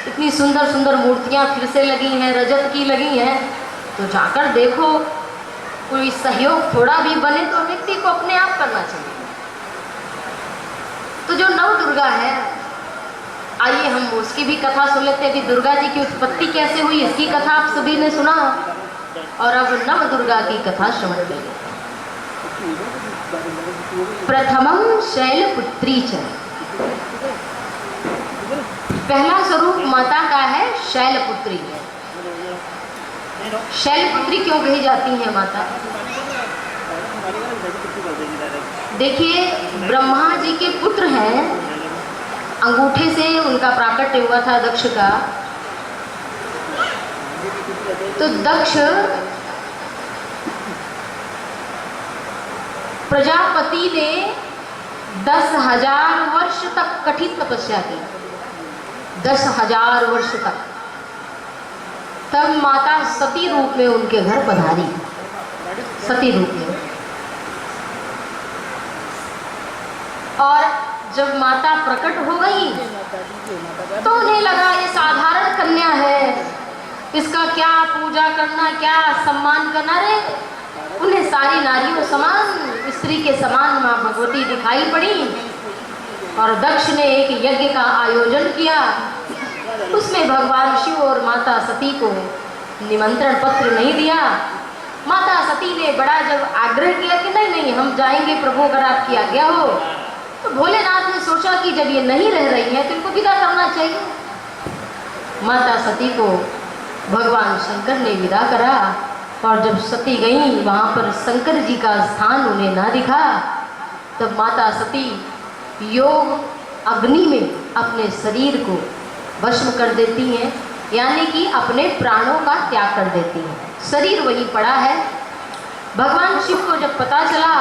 इतनी सुंदर सुंदर मूर्तियाँ फिर से लगी हैं, रजत की लगी हैं, तो जाकर देखो, कोई सहयोग थोड़ा भी बने तो व्यक्ति को अपने आप करना चाहिए। तो जो नव दुर्गा है, आइए हम उसकी भी कथा सुन लेते हैं कि दुर्गा जी की उत्पत्ति कैसे हुई। इसकी कथा आप सभी ने सुना, और अब नव दुर्गा की कथा श्रवण करेंगे। प्रथमं शैलपुत्री च, पहला स्वरूप माता का है शैलपुत्री। शैलपुत्री क्यों कही जाती है माता? देखिए, ब्रह्मा जी के पुत्र हैं, अंगूठे से उनका प्राकट्य हुआ था दक्ष का। तो दक्ष प्रजापति ने 10,000 वर्ष तक कठिन तपस्या की, 10,000 वर्ष तक। तब माता सती रूप में उनके घर पधारी, सती रूप में। और जब माता प्रकट हो गई तो उन्हें लगा ये साधारण कन्या है, इसका क्या पूजा करना, क्या सम्मान करना। रे उन्हें सारी नारियों समान, स्त्री के समान माँ भगवती दिखाई पड़ी। और दक्ष ने एक यज्ञ का आयोजन किया, उसमें भगवान शिव और माता सती को निमंत्रण पत्र नहीं दिया। माता सती ने बड़ा जब आग्रह किया कि नहीं नहीं हम जाएंगे प्रभु, अगर आपकी आज्ञा हो, तो भोलेनाथ ने सोचा कि जब ये नहीं रह रही है तो इनको विदा करना चाहिए। माता सती को भगवान शंकर ने विदा करा, और जब सती गई वहाँ पर शंकर जी का स्थान उन्हें ना दिखा, तब माता सती योग अग्नि में अपने शरीर को भस्म कर देती हैं, यानी कि अपने प्राणों का त्याग कर देती हैं। शरीर वहीं पड़ा है। भगवान शिव को जब पता चला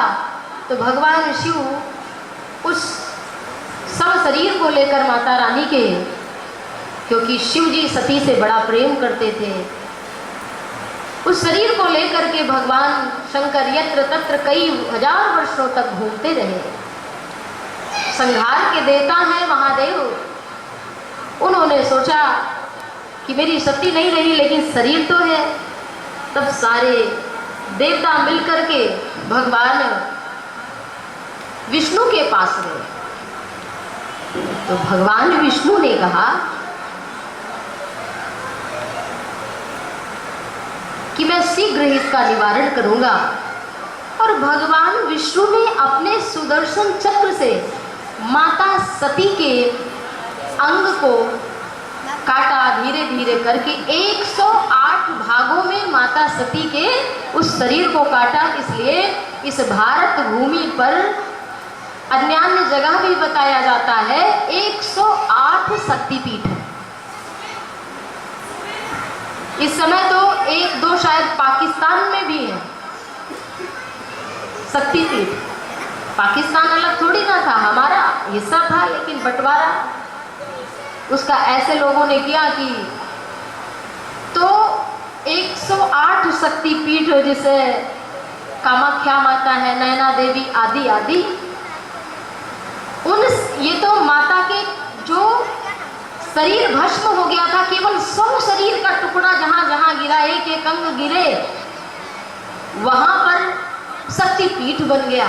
तो भगवान शिव उस सब शरीर को लेकर माता रानी के, क्योंकि शिव जी सती से बड़ा प्रेम करते थे, उस शरीर को लेकर के भगवान शंकर यत्र तत्र कई हजार वर्षों तक घूमते रहे। संहार के देवता हैं महादेव, उन्होंने सोचा कि मेरी सती नहीं रही लेकिन शरीर तो है। तब सारे देवता मिलकर के भगवान विष्णु के पास गए। तो भगवान विष्णु ने कहा कि मैं शीघ्र इसका निवारण करूंगा। और भगवान विष्णु ने अपने सुदर्शन चक्र से माता सती के अंग को काटा, धीरे धीरे करके 108 भागों में माता सती के उस शरीर को काटा। इसलिए इस भारत भूमि पर अन्य जगह भी बताया जाता है 108 शक्तिपीठ है। इस समय तो 1-2 शायद पाकिस्तान में भी है शक्तिपीठ। पाकिस्तान अलग थोड़ी ना था, हमारा हिस्सा था, लेकिन बंटवारा उसका ऐसे लोगों ने किया कि तो 108 शक्तिपीठ, जैसे कामाख्या माता है, नैना देवी आदि आदि, उन ये तो माता के जो शरीर भस्म हो गया था, केवल 100 शरीर का टुकड़ा जहां जहां गिरा, एक एक अंग गिरे, वहां पर शक्तिपीठ बन गया।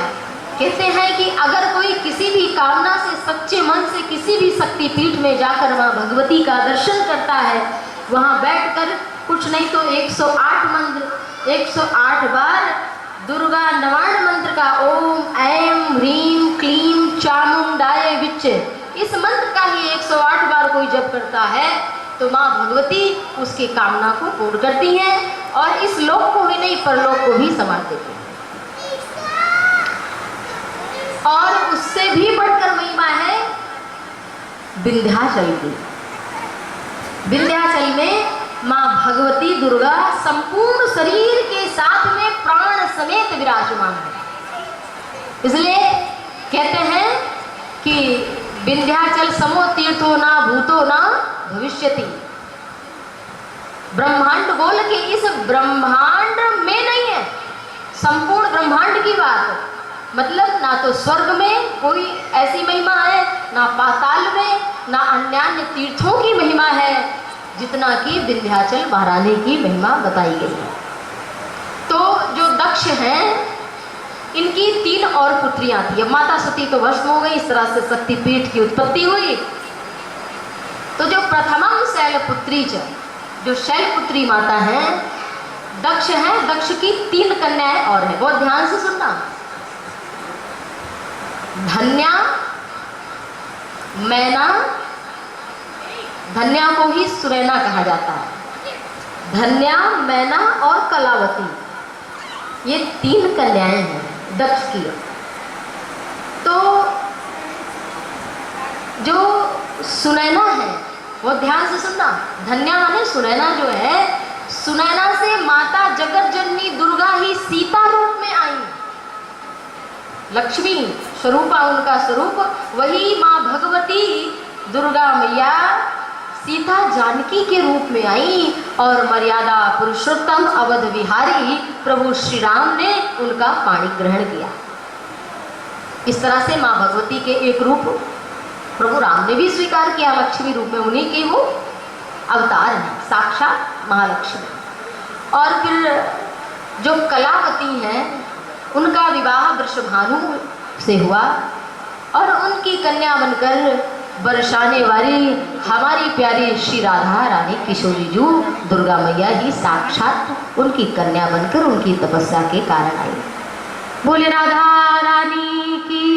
कहते हैं कि अगर कोई किसी भी कामना से, सच्चे मन से किसी भी शक्तिपीठ में जाकर मां भगवती का दर्शन करता है, वहां बैठकर कुछ नहीं तो 108 मंत्र, 108 बार दुर्गा नवाण मंत्र का ओम ऐं ह्रीं क्लीं चामुंडाय विच्चे, इस मंत्र का ही 108 बार कोई जप करता है तो मां भगवती उसकी कामना को पूर्ण करती हैं और इस लोक को ही नहीं परलोक को भी संवार देती है। और उससे भी बढ़कर महिमा है विंध्याचल की। विंध्याचल में मां भगवती दुर्गा संपूर्ण शरीर के साथ में प्राण समेत विराजमान है। इसलिए कहते हैं कि विंध्याचल समो तीर्थो ना भूतो ना भविष्यति। ब्रह्मांड बोल के इस ब्रह्मांड में नहीं है, संपूर्ण ब्रह्मांड की बात, मतलब ना तो स्वर्ग में कोई ऐसी महिमा है, ना पाताल में, ना अन्य तीर्थों की महिमा है जितना कि विंध्याचल महारानी की महिमा बताई गई है। तो जो दक्ष हैं, इनकी 3 और पुत्रियां थी। अब माता सती तो भस्म हो गई, इस तरह से शक्तिपीठ की उत्पत्ति हुई। तो जो प्रथमम शैलपुत्री, जो शैलपुत्री माता हैं, दक्ष हैं, दक्ष की 3 कन्याएं और हैं, बहुत ध्यान से सुनना। धन्या, मैना, धन्या को ही सुनैना कहा जाता है, धन्या, मैना और कलावती, ये 3 कन्याएं हैं दक्ष की। तो जो सुनैना है वो ध्यान से सुनना, धन्या माने सुनैना जो है, सुनैना से माता जगत जननी दुर्गा ही सीता रूप में आई। लक्ष्मी स्वरूपा उनका स्वरूप, वही मां भगवती दुर्गा मैया सीता जानकी के रूप में आई और मर्यादा पुरुषोत्तम अवध विहारी प्रभु श्री राम ने उनका पाणी ग्रहण किया। इस तरह से मां भगवती के एक रूप प्रभु राम ने भी स्वीकार किया लक्ष्मी रूप में, उन्हीं के वो अवतार हैं, साक्षात महालक्ष्मी। और फिर जो कलावती हैं, उनका विवाह वृषभानु से हुआ और उनकी कन्या बनकर बरसाने वाली हमारी प्यारी श्री राधा रानी किशोरी जी दुर्गा मैया ही साक्षात उनकी कन्या बनकर उनकी तपस्या के कारण आई। बोले राधा रानी की,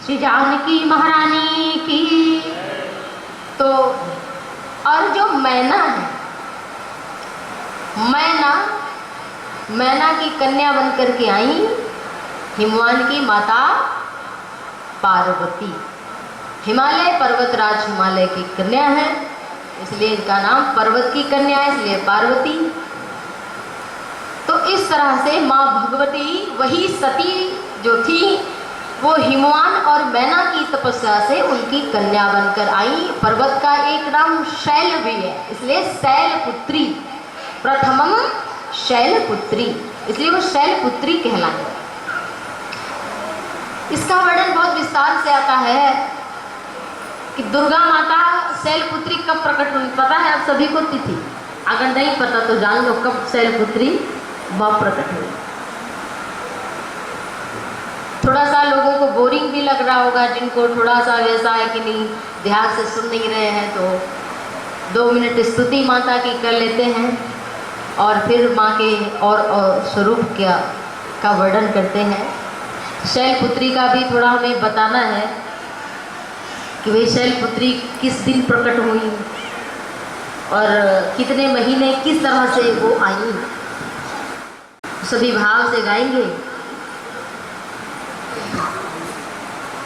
श्री जानकी महारानी की। तो और जो मैना है, मैना की कन्या बनकर के आई हिमवान की माता पार्वती। हिमालय पर्वतराज हिमालय की कन्या है, इसलिए इनका नाम पर्वत की कन्या है, इसलिए पार्वती। तो इस तरह से माँ भगवती वही सती जो थी वो हिमवान और मैना की तपस्या से उनकी कन्या बनकर आई। पर्वत का एक नाम शैल भी है, इसलिए शैलपुत्री, प्रथमम शैलपुत्री, इसलिए वो शैलपुत्री कहलाए। इसका वर्णन बहुत विस्तार से आता है कि दुर्गा माता शैलपुत्री कब प्रकट हुई, पता है आप सभी को तिथि? अगर नहीं पता तो जान लो कब शैलपुत्री वह प्रकट हुई। थोड़ा सा लोगों को बोरिंग भी लग रहा होगा, जिनको थोड़ा सा वैसा है कि नहीं ध्यान से सुन नहीं रहे हैं, तो 2 मिनट स्तुति माता की कर लेते हैं और फिर माँ के और स्वरूप का वर्णन करते हैं। शैलपुत्री का भी थोड़ा हमें बताना है कि वही शैलपुत्री किस दिन प्रकट हुई और कितने महीने किस तरह से वो आई, सभी भाव से गाएंगे।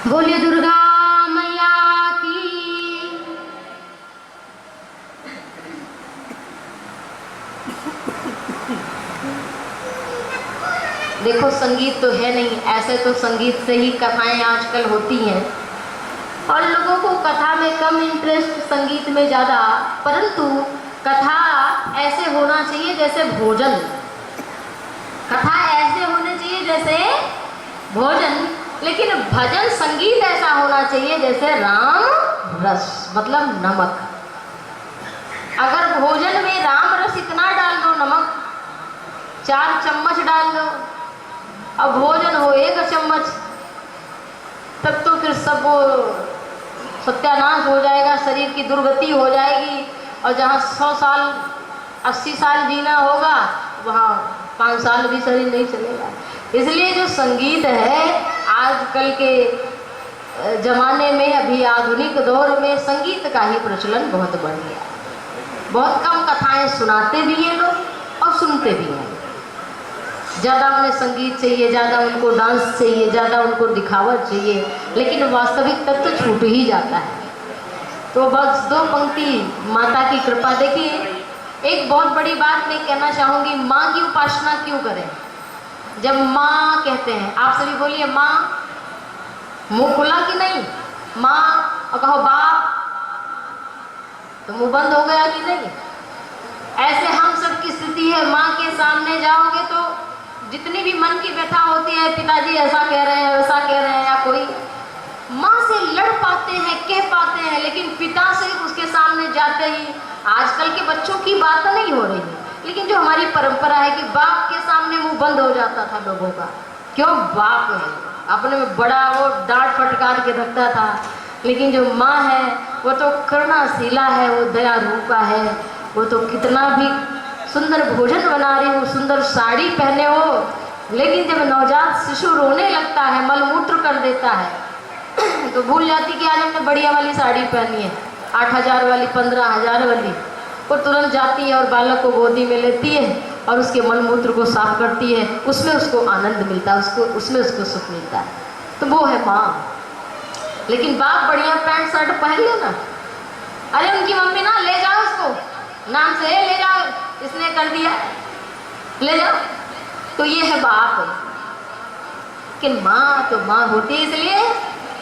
बोलिए दुर्गा मैया की। देखो संगीत तो है नहीं, ऐसे तो संगीत से ही कथाएं आजकल होती हैं और लोगों को कथा में कम इंटरेस्ट, संगीत में ज़्यादा। परंतु कथा ऐसे होना चाहिए जैसे भोजन, कथा ऐसे होने चाहिए जैसे भोजन, लेकिन भजन संगीत ऐसा होना चाहिए जैसे राम रस मतलब नमक। अगर भोजन में राम रस इतना डाल दो, नमक 4 चम्मच डाल दो, अब भोजन हो 1 चम्मच, तब तो फिर सब वो सत्यानाश हो जाएगा, शरीर की दुर्गति हो जाएगी। और जहाँ 100 साल 80 साल जीना होगा, वहाँ 5 साल भी शरीर नहीं चलेगा। इसलिए जो संगीत है आजकल के ज़माने में, अभी आधुनिक दौर में संगीत का ही प्रचलन बहुत बढ़ गया है। बहुत कम कथाएं सुनाते भी हैं लोग और सुनते भी हैं। ज़्यादा उन्हें संगीत चाहिए, ज़्यादा उनको डांस चाहिए, ज़्यादा उनको दिखावट चाहिए, लेकिन वास्तविक तत्व तो छूट ही जाता है। तो बस 2 पंक्ति माता की कृपा। देखिए, एक बहुत बड़ी बात मैं कहना चाहूँगी, माँ की उपासना क्यों करें? जब माँ कहते हैं, आप सभी बोलिए माँ, मुँह खुला कि नहीं? माँ और कहो बाप, तो मुँह बंद हो गया कि नहीं? ऐसे हम सब की स्थिति है। माँ के सामने जाओगे तो जितनी भी मन की व्यथा होती है, पिताजी ऐसा कह रहे हैं, वैसा कह रहे हैं, या कोई माँ से लड़ पाते हैं, कह पाते हैं, लेकिन पिता से उसके सामने जाते ही, आजकल के बच्चों की बात नहीं हो रही है, लेकिन जो हमारी परंपरा है कि बाप के सामने मुंह बंद हो जाता था लोगों का। क्यों? बाप है, अपने में बड़ा वो डांट फटकार के रखता था। लेकिन जो माँ है वो तो करुणाशीला है, वो दया रूपा है, वो तो कितना भी सुंदर भोजन बना रही हो, सुंदर साड़ी पहने हो, लेकिन जब नवजात शिशु रोने लगता है, मलमूत्र कर देता है, तो भूल जाती कि आज हमने बढ़िया वाली साड़ी पहनी है, 8,000 वाली, 15,000 वाली। वो तुरंत जाती है और बालक को गोदी में लेती है और उसके मलमूत्र को साफ करती है। उसमें उसको आनंद मिलता है, उसमें उसको सुख मिलता है। तो वो है माँ। लेकिन बाप बढ़िया पैंट शर्ट पहन ले ना, अरे उनकी मम्मी ना, ले जाओ उसको, नाम से ले जाओ, इसने कर दिया, ले जाओ। तो ये है बाप। कि माँ तो माँ होती है। इसलिए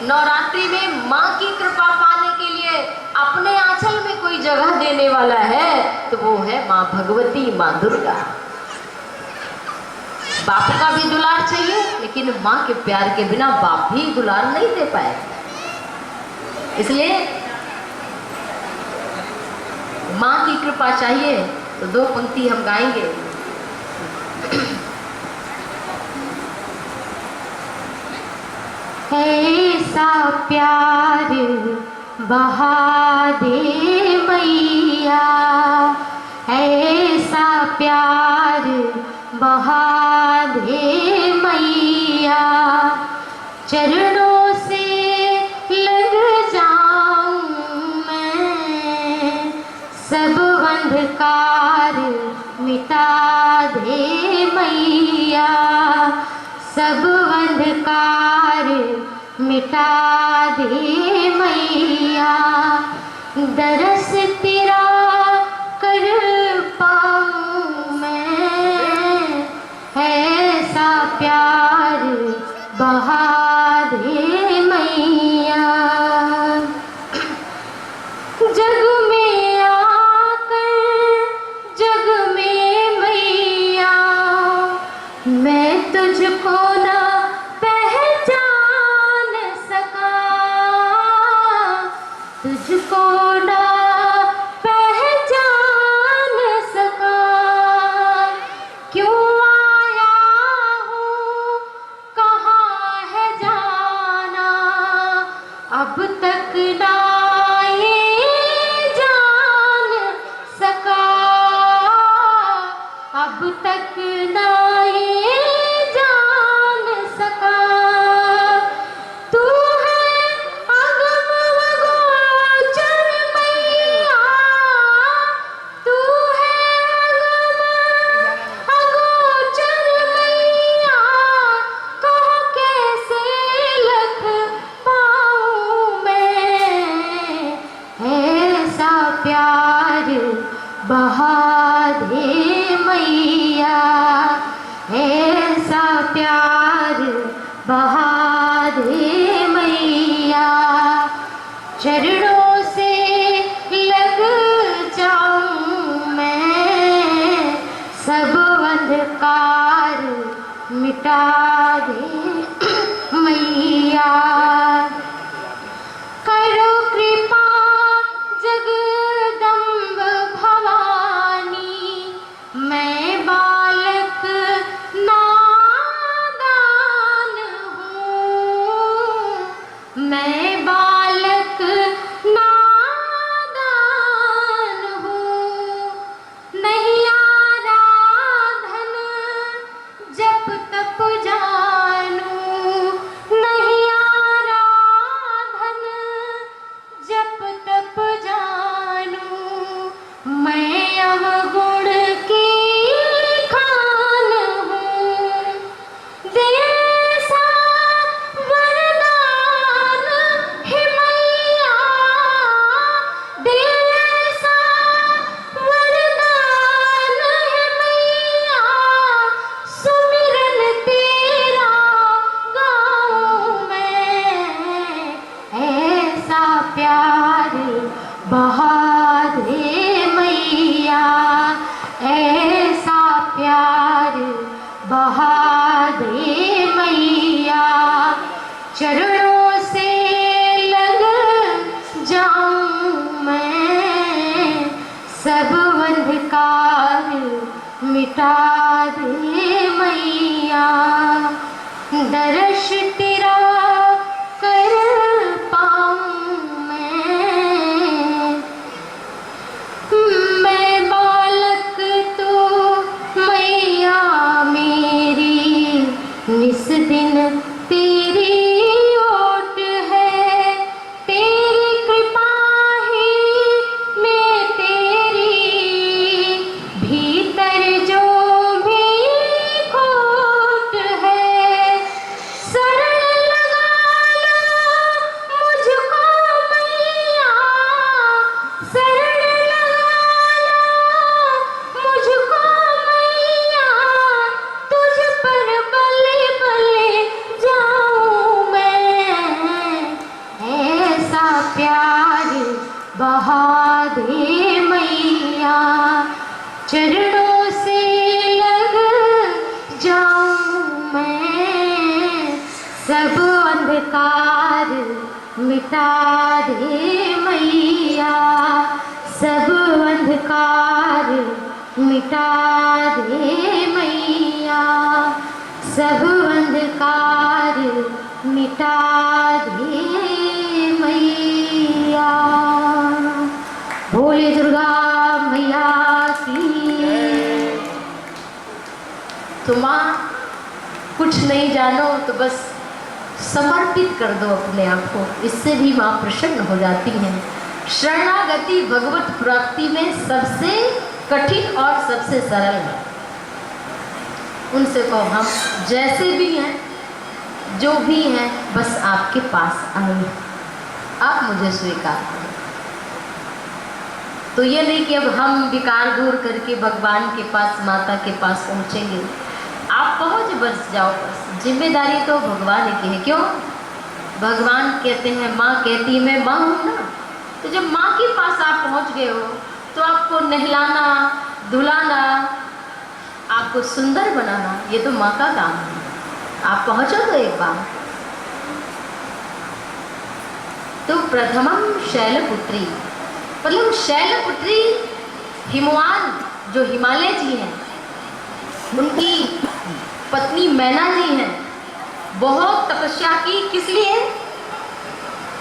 नवरात्रि में माँ की कृपा पाने के लिए अपने आंचल में कोई जगह देने वाला है तो वो है माँ भगवती, माँ दुर्गा। बाप का भी दुलार चाहिए, लेकिन माँ के प्यार के बिना बाप भी दुलार नहीं दे पाएगा। इसलिए माँ की कृपा चाहिए। तो 2 पंक्ति हम गाएंगे। ऐसा प्यार बहा दे मैया, ऐसा प्यार बहा दे मैया, चरणों से लग जाऊं मैं, सब अंधकार मिटा दे मैया, सब अंधकार मिटा दे मैया, दरस तेरा कर पाऊं मैं, ऐसा प्यार बहा दे मैया। जग में आकर जग में मैया, मैं तुझको ना पहचान सका, तुझको ना पहचान सका, क्यों आया हूँ कहाँ है जाना, अब तक ना ये जान सका, अब तक ना ये जान सका। तू है अगम अगोचर मैया, तू है अगम अगोचर मैया, कहो कैसे लख पाऊं मैं, ऐसा प्यार बहा दे मैया, ऐसा प्यार बहा दे मैया, चरणों से लग जाऊं मैं, सब अंधकार मिटा दे मैया, करो कृपा मैं बालक नादान हूँ, नहीं आराधन जप तप जानूं, नहीं आराधन जप तप जानूं। मैं अवगुण की खान हूँ, देसा वरदान हे मैया, देसा वरदान हे मैया, सुमिरन तेरा गाऊं मैं, ऐसा प्यार बहा दे मैया, ऐसा प्यार बहा दे मैया। चरणों से लग जाऊं मैं, सब अंधकार मिटा दे मैया। दर्श तेरा कर पाऊं मैं बालक तो मैया मेरी, निस दिन तेरी ओट है, तेरी कृपा ही मैं तेरी, भीतर जो भी खोट है, शरण लगा लो मुझको मैया, शरण लगा लो मुझको मैया, तुझ पर बले बले जाऊं मैं, ऐसा प्यार बहा दे मैया। चरणों से लग जाऊं मैं, सब अंधकार मिटा दे मैया, सब अंधकार मिटा दे मैया, सब अंधकार मिटा दे मैया। भोले दुर्गा मैया की। तो माँ कुछ नहीं जानो तो बस समर्पित कर दो अपने आप को, इससे भी माँ प्रसन्न हो जाती हैं। शरणागति भगवत प्राप्ति में सबसे कठिन और सबसे सरल है। उनसे कहो हम जैसे भी हैं, जो भी हैं, बस आपके पास आए, आप मुझे स्वीकार करो। तो ये नहीं कि अब हम विकार दूर करके भगवान के पास, माता के पास पहुँचेंगे। आप पहुँच बस जाओ, बस जिम्मेदारी तो भगवान की है। क्यों? भगवान कहते हैं, माँ कहती है मैं माँ हूँ ना। तो जब माँ के पास आप पहुँच गए हो तो आपको नहलाना, धुलाना, आपको सुंदर बनाना, ये तो माँ का काम है। आप पहुँचो तो एक बार। तो प्रथमम शैलपुत्री, मतलब शैलपुत्री हिमवान जो हिमालय जी हैं, उनकी पत्नी मैना जी हैं, बहुत तपस्या की। किस लिए?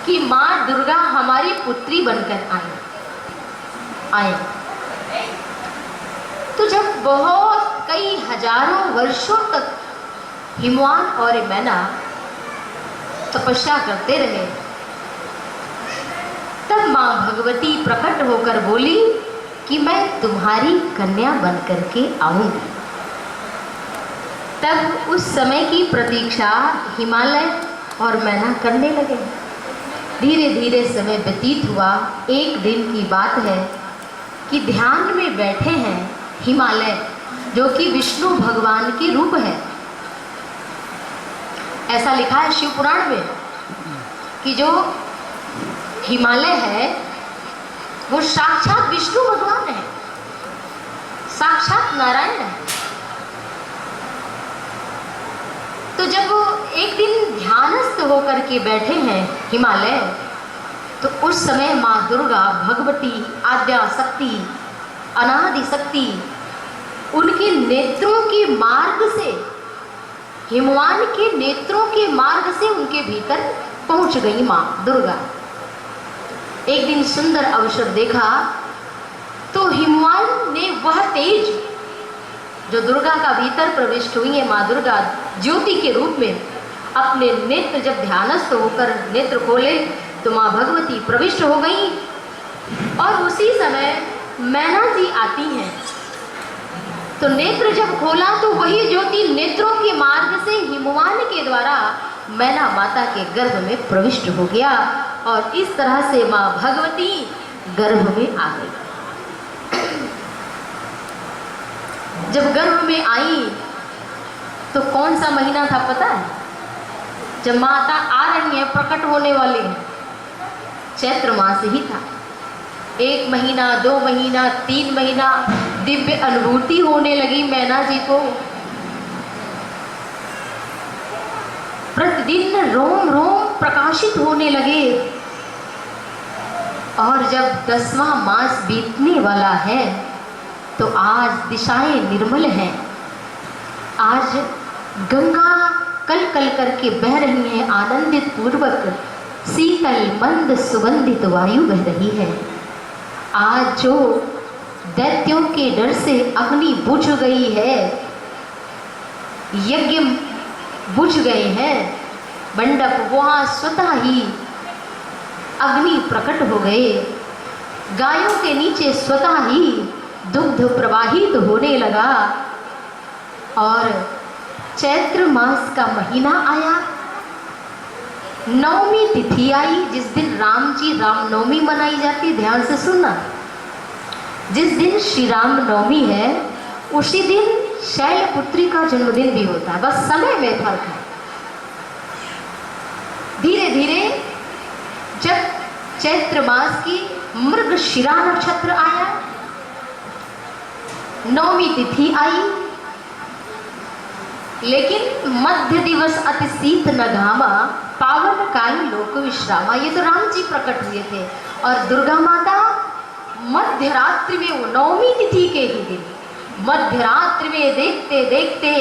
कि माँ दुर्गा हमारी पुत्री बनकर आए। तो जब बहुत कई हजारों वर्षों तक हिमवान और मैना तपस्या करते रहे, तब माँ भगवती प्रकट होकर बोली कि मैं तुम्हारी कन्या बनकर के आऊंगी। तब उस समय की प्रतीक्षा हिमालय और मैना करने लगे। धीरे धीरे समय व्यतीत हुआ। एक दिन की बात है कि ध्यान में बैठे हैं हिमालय, जो कि विष्णु भगवान के रूप है। ऐसा लिखा है शिव पुराण में कि जो हिमालय है वो साक्षात विष्णु भगवान है, साक्षात नारायण है। तो जब वो एक दिन ध्यानस्थ होकर के बैठे हैं हिमालय, तो उस समय माँ दुर्गा भगवती आद्या शक्ति, अनादि शक्ति, उनके नेत्रों के मार्ग से, हिमवान के नेत्रों के मार्ग से उनके भीतर पहुंच गई माँ दुर्गा। एक दिन सुंदर अवसर देखा तो हिमवान ने वह तेज जो दुर्गा का भीतर प्रविष्ट हुई है, माँ दुर्गा ज्योति के रूप में अपने नेत्र जब ध्यानस्थ होकर नेत्र खोले तो माँ भगवती प्रविष्ट हो गई। और उसी समय मैना जी आती हैं, तो नेत्र जब खोला तो वही ज्योति नेत्रों के मार्ग से हिमवान के द्वारा मैना माता के गर्भ में प्रविष्ट हो गया और इस तरह से माँ भगवती गर्भ में आ गई। जब गर्भ में आई तो कौन सा महीना था पता है? जब माता आ रही है, प्रकट होने वाली है, चैत्र मास ही था। 1 महीना, 2 महीना, 3 महीना दिव्य अनुभूति होने लगी मैना जी को। प्रतिदिन रोम रोम प्रकाशित होने लगे और जब 10वां मास बीतने वाला है तो आज दिशाएं निर्मल हैं। आज गंगा कल कल करके बह रही है, आनंदित पूर्वक शीतल मंद सुगंधित वायु बह रही है। आज जो दैत्यों के डर से अग्नि बुझ गई है, यज्ञ बुझ गए हैं, मंडप वहाँ स्वतः ही अग्नि प्रकट हो गए, गायों के नीचे स्वतः ही दुग्ध प्रवाहित होने लगा और चैत्र मास का महीना आया। नवमी तिथि आई, जिस दिन राम जी रामनवमी मनाई जाती। ध्यान से सुनना, जिस दिन श्री राम नवमी है उसी दिन शैलपुत्री का जन्मदिन भी होता है, बस समय में फर्क है। धीरे धीरे जब चैत्र मास की मृगशिरा नक्षत्र आया, नवमी तिथि आई, लेकिन मध्य दिवस अति शीत न घामा, पावन काल लोक विश्रामा। ये तो राम जी प्रकट हुए थे और दुर्गा माता मध्य रात्रि में, वो नवमी तिथि के ही दिन मध्य रात्रि में देखते देखते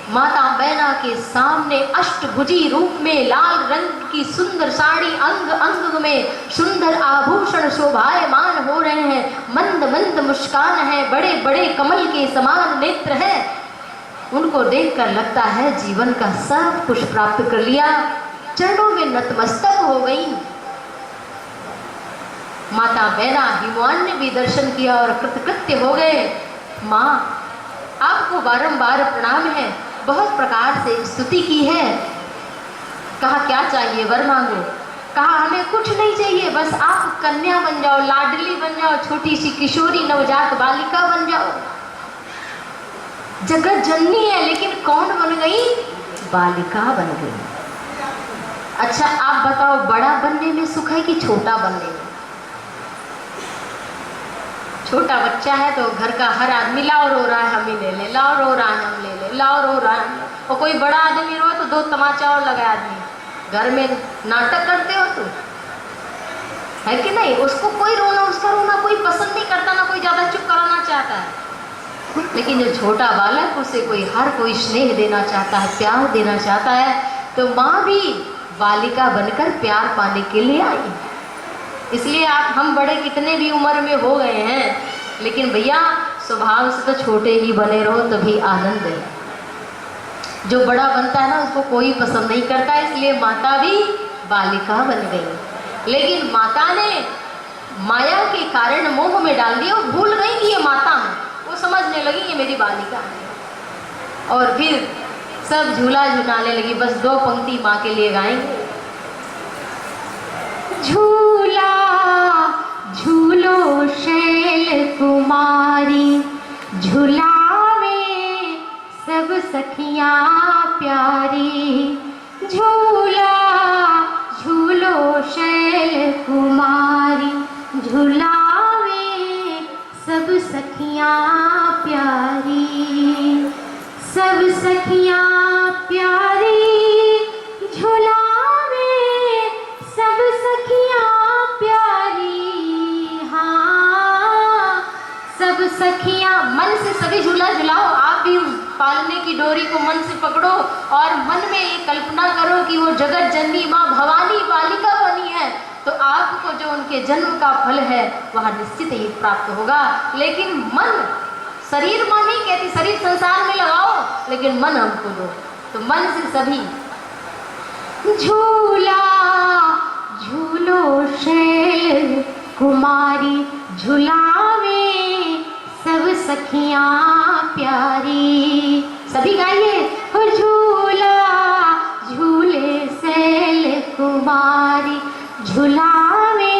माता मैना के सामने अष्टभुजी रूप में लाल रंग की सुंदर साड़ी, अंग अंग में सुंदर आभूषण शोभायमान हो रहे हैं। मंद मंद मुस्कान है, बड़े बड़े कमल के समान नेत्र है। उनको देखकर लगता है जीवन का सब कुछ प्राप्त कर लिया, चरणों में नतमस्तक हो गई। माता मैना हिमवान ने भी दर्शन किया और कृतकृत्य हो गए। माँ आपको बारंबार प्रणाम है, बहुत प्रकार से स्तुति की है। कहा क्या चाहिए वर मांगो। कहा हमें कुछ नहीं चाहिए, बस आप कन्या बन जाओ, लाडली बन जाओ, छोटी सी किशोरी नवजात बालिका बन जाओ। जगत जननी है लेकिन कौन बन गई? बालिका बन गई। अच्छा आप बताओ, बड़ा बनने में सुख है कि छोटा बनने में? छोटा बच्चा है तो घर का हर आदमी लाओ रो रहा है हम ही ले ले, लाओ रो रहा है हम ले ले, लाओ रो रहा है। और कोई बड़ा आदमी रो तो 2 तमाचा और लगाए आदमी। घर में नाटक करते हो तुम, है कि नहीं? उसको कोई रोना, उसका रोना कोई पसंद नहीं करता, ना कोई ज़्यादा चुप कराना चाहता है। लेकिन जो छोटा बालक, उसे हर कोई स्नेह देना चाहता है, प्यार देना चाहता है। तो माँ भी बालिका बनकर प्यार पाने के लिए आई। इसलिए हम बड़े कितने भी उम्र में हो गए हैं, लेकिन भैया स्वभाव से तो छोटे ही बने रहो तभी आनंद है। जो बड़ा बनता है ना उसको कोई पसंद नहीं करता, इसलिए माता भी बालिका बन गई। लेकिन माता ने माया के कारण मोह में डाल दिया, वो भूल गई कि ये माता है, वो समझने लगी ये मेरी बालिका है। और फिर सब झूला झुलाने लगी। बस 2 पंक्ति माँ के लिए गाएंगे। झूला झूलो शैल कुमारी, झुलावे सब सखियाँ प्यारी। झूला झूलो शैल कुमारी, झुलावे सब सखियाँ प्यारी। सब सखियाँ प्यारी झुलावे सब सखियाँ प्यारी। हाँ सब सखियाँ, मन से सभी झूला झुलाओ। आप भी पालने की डोरी को मन से पकड़ो और मन में ये कल्पना करो कि वो जगत जननी माँ भवानी बालिका बनी है, तो आपको जो उनके जन्म का फल है वह निश्चित ही प्राप्त होगा। लेकिन मन, शरीर माँ नहीं कहती शरीर संसार में लगाओ, लेकिन मन हमको दो, तो मन से सभी झूला झूलो शैल कुमारी झुलावे सब सखियां प्यारी। सभी गाइए, हो झूला झूले शैल कुमारी झुलावे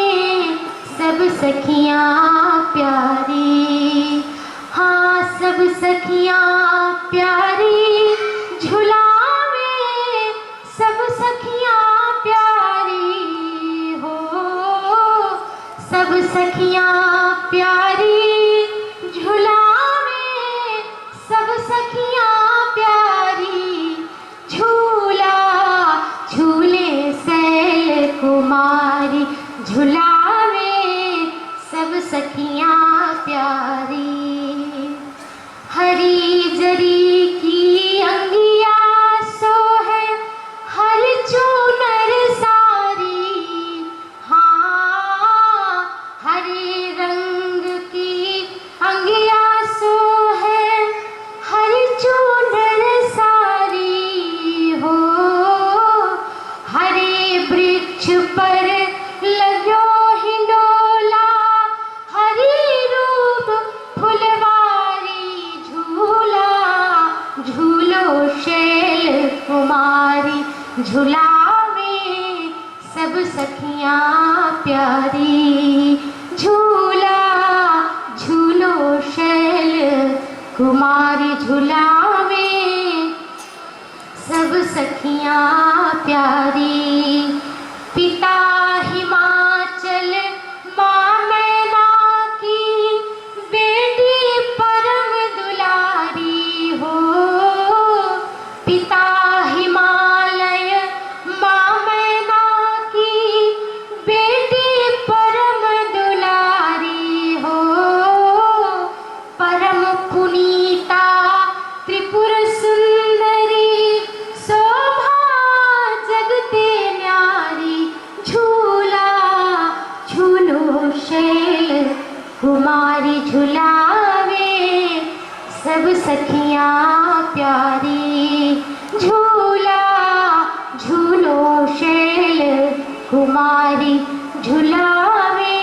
सब सखियां प्यारी। हाँ, सब सखियां प्यारी झुलावे सब सखियां प्यारी हो, सब सखियां प्यारी झुलावे सब सखियां प्यारी। झूला झूले शैल कुमारी झुलावे सब सखियां प्यारी। हरी जरी की अंगिया सो है हर चूनर सारी। हाँ, हरे रंग की अंगिया सो है हर चूनर सारी हो। हरे वृक्ष पर लगो हिंडोला हरी रूप फुलवारी। झूला झूलो शैल कुमारी झुलावे सब सखियां प्यारी। झूला झूलो शैल कुमारी झुलावे सब सखियां प्यारी। पिता हिमाचल माँ मैना की बेटी परम दुलारी हो। पिता हिमालय माँ मैना की बेटी परम दुलारी हो। परम पुनीता त्रिपुर सुंदरी शोभा जगते न्यारी। झूला झूलो शैल कुमारी झुलावे सब सखियां प्यारी। झूला झूलो शैल कुमारी झुलावे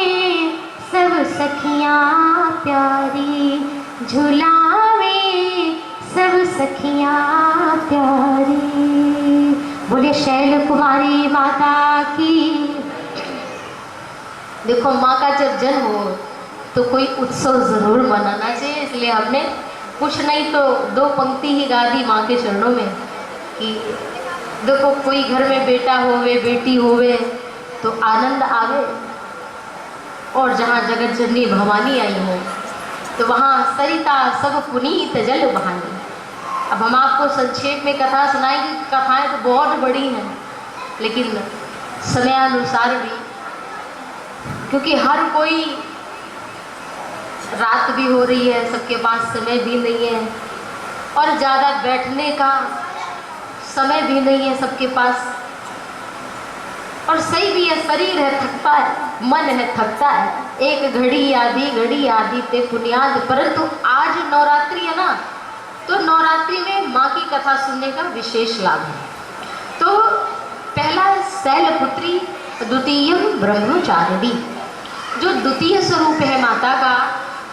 सब सखियां प्यारी। झुलावे सब सखियां प्यारी। बोले शैल कुमारी माता की। देखो, माँ का जब जन्म हो तो कोई उत्सव जरूर मनाना चाहिए, इसलिए हमने कुछ नहीं तो 2 पंक्ति ही गा दी माँ के चरणों में कि देखो, कोई घर में बेटा होवे बेटी होवे तो आनंद आवे, और जहाँ जगत जननी भवानी आई हो तो वहाँ सरिता सब पुनीत जल बहानी। अब हम आपको संक्षेप में कथा सुनाएंगे। कथाएं तो बहुत बड़ी हैं, लेकिन समयानुसार भी, क्योंकि हर कोई, रात भी हो रही है, सबके पास समय भी नहीं है और ज़्यादा बैठने का समय भी नहीं है सबके पास, और सही भी है, शरीर है थकता है, मन है थकता है। एक घड़ी आदि ते पुण्याद। परंतु आज नवरात्रि है ना, तो नवरात्रि में माँ की कथा सुनने का विशेष लाभ है। तो पहला शैलपुत्री, द्वितीय ब्रह्मचारिणी। जो द्वितीय स्वरूप है माता का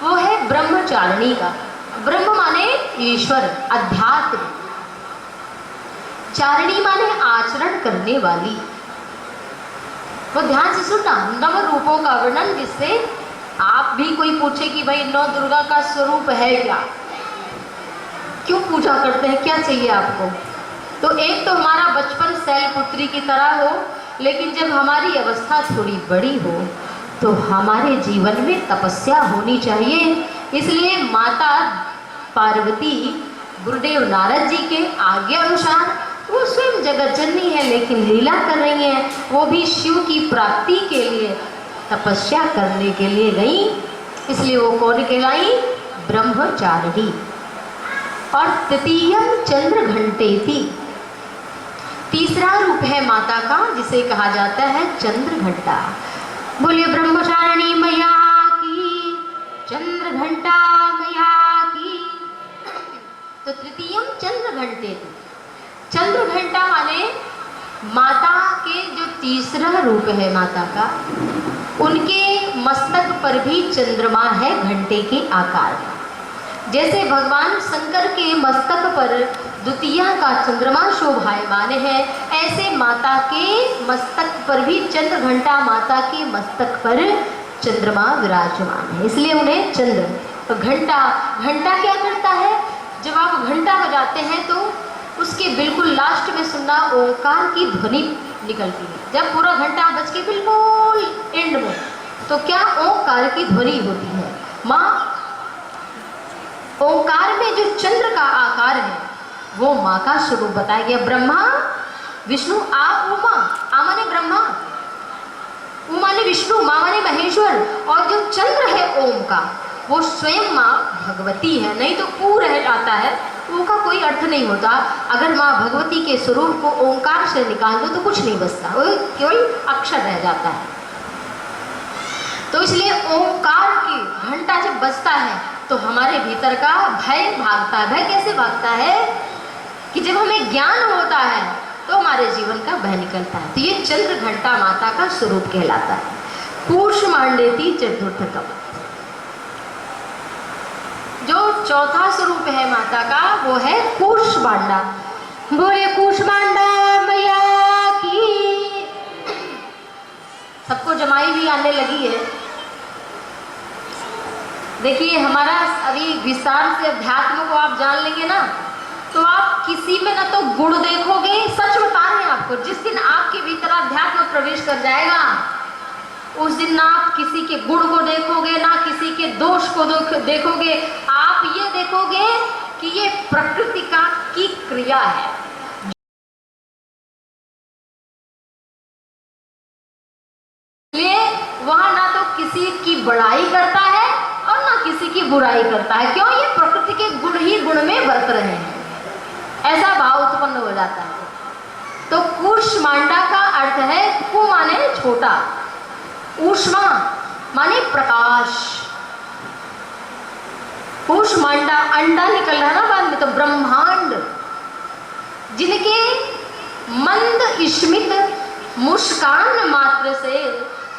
वो है ब्रह्मचारिणी का। ब्रह्म माने ईश्वर, अध्यात्म। चारिणी माने आचरण करने वाली। तो ध्यान से सुनना, नव रूपों का वर्णन, जिससे आप भी कोई पूछे कि भाई नौ दुर्गा का स्वरूप है क्या, क्यों पूजा करते हैं, क्या चाहिए आपको। तो एक तो हमारा बचपन शैलपुत्री की तरह हो, लेकिन जब हमारी अवस्था थोड़ी बड़ी हो तो हमारे जीवन में तपस्या होनी चाहिए। इसलिए माता पार्वती गुरुदेव नारद जी के आज्ञा अनुसार, वो स्वयं जगत जननी है लेकिन लीला कर रही हैं, वो भी शिव की प्राप्ति के लिए तपस्या करने के लिए गई। इसलिए वो कौन कहलाई? ब्रह्मचारिणी। और तृतीयम चंद्र घंटेति, तीसरा रूप है माता का जिसे कहा जाता है चंद्र घंटा। बोलिए ब्रह्मचारिणी मैया की, चंद्र घंटा मैया की। तो तृतीयम चंद्र घंटेति, चंद्र घंटा माने माता के जो तीसरा रूप है माता का, उनके मस्तक पर भी चंद्रमा है घंटे के आकार का। जैसे भगवान शंकर के मस्तक पर द्वितीया का चंद्रमा शोभायमान है, ऐसे माता के मस्तक पर भी चंद्र घंटा, माता के मस्तक पर चंद्रमा विराजमान है, इसलिए उन्हें चंद्र घंटा। घंटा क्या करता है? जब आप घंटा बजाते हैं तो उसके बिल्कुल लास्ट में सुनना ओंकार की ध्वनि निकलती है। जब पूरा घंटा बज के बिल्कुल एंड में, तो क्या ओंकार की ध्वनि होती है। माँ ओंकार में जो चंद्र का आकार है वो माँ का स्वरूप बताया गया। ब्रह्मा विष्णु आ उमा, आ माने ब्रह्मा, उ माने विष्णु, माँ माने महेश्वर, और जो चंद्र है ओम का वो स्वयं माँ भगवती है। नहीं तो ऊ रह जाता है, ऊ का कोई अर्थ नहीं होता। अगर माँ भगवती के स्वरूप को ओंकार से निकाल दो तो कुछ नहीं बचता, वो केवल अक्षर रह जाता है। तो इसलिए ओंकार की घंटा जब बजता है तो हमारे भीतर का भय भागता है। भय कैसे भागता है? कि जब हमें ज्ञान होता है तो हमारे जीवन का भय निकलता है। तो ये चंद्र घंटा माता का स्वरूप कहलाता है। कूष्मांडेति चतुर्थकम, जो चौथा स्वरूप है माता का वो है कूष्मांडा। बोले कूष्मांडा मैया की। सबको जमाई भी आने लगी है। देखिए हमारा अभी विस्तार से अध्यात्म को आप जान लेंगे ना, तो आप किसी में ना तो गुण देखोगे, सच बता रहे हैं आपको, जिस दिन आपके भीतर अध्यात्म प्रवेश कर जाएगा उस दिन ना आप किसी के गुण को देखोगे, ना किसी के दोष को देखोगे। आप ये देखोगे कि ये प्रकृति का की क्रिया है। इसलिए वहां ना तो किसी की बड़ाई करता है और ना किसी की बुराई करता है। क्यों? ये प्रकृति के गुण ही गुण में बरत रहे हैं, ऐसा भाव उत्पन्न हो जाता है। तो कूष्मांडा का अर्थ है, कु माने छोटा, ऊष्मा माने प्रकाश। कूष्मांडा, अंडा निकल रहा है ना बाद में, तो ब्रह्मांड, जिनके मंद स्मित मुस्कान मात्र से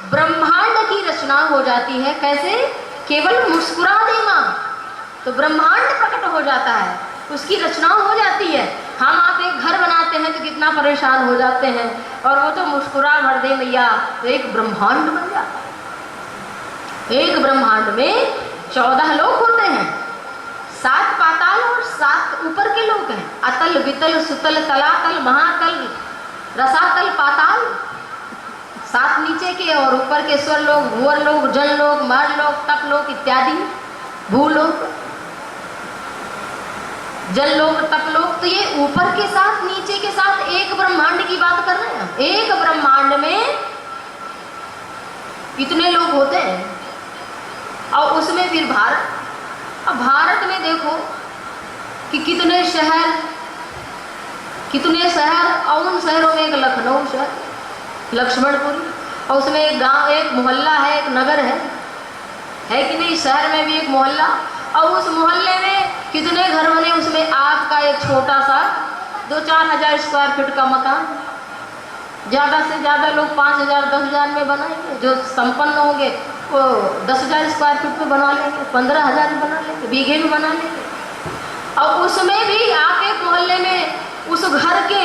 ब्रह्मांड की रचना हो जाती है। कैसे? केवल मुस्कुरा देना तो ब्रह्मांड प्रकट हो जाता है, उसकी रचना हो जाती है। हम आप एक घर बनाते हैं तो कितना परेशान हो जाते हैं, और वो तो मुस्कुरा भर दे मैया तो एक ब्रह्मांड बन जाता है। एक ब्रह्मांड में 14 लोक होते हैं, 7 पाताल और 7 ऊपर के लोक हैं। अतल वितल सुतल तलातल महातल रसातल पाताल, 7 नीचे के और ऊपर के स्वर लोक, भूवर लोक, जल लोक, मर लोक, तप लोक इत्यादि, भूलोक, जल लोक, तप लोक। तो ये ऊपर के साथ नीचे के साथ एक ब्रह्मांड की बात कर रहे हैं। एक ब्रह्मांड में इतने लोग होते हैं, और उसमें फिर भारत। अब भारत में देखो कि कितने शहर, और उन शहरों में एक लखनऊ शहर, लक्ष्मणपुरी, और उसमें एक गांव, एक मोहल्ला है, एक नगर है कि नहीं? शहर में भी एक मोहल्ला, और उस मोहल्ले में कितने घर बने, उसमें आपका एक छोटा सा 2-4 हज़ार स्क्वायर फीट का मकान, ज़्यादा से ज़्यादा लोग 5,000 10,000 में बनाएंगे। जो संपन्न होंगे वो 10,000 स्क्वायर फीट में बना लेंगे, 15,000 में बना लेंगे, बीघे में बना लेंगे। और उसमें भी आप एक मोहल्ले में उस घर के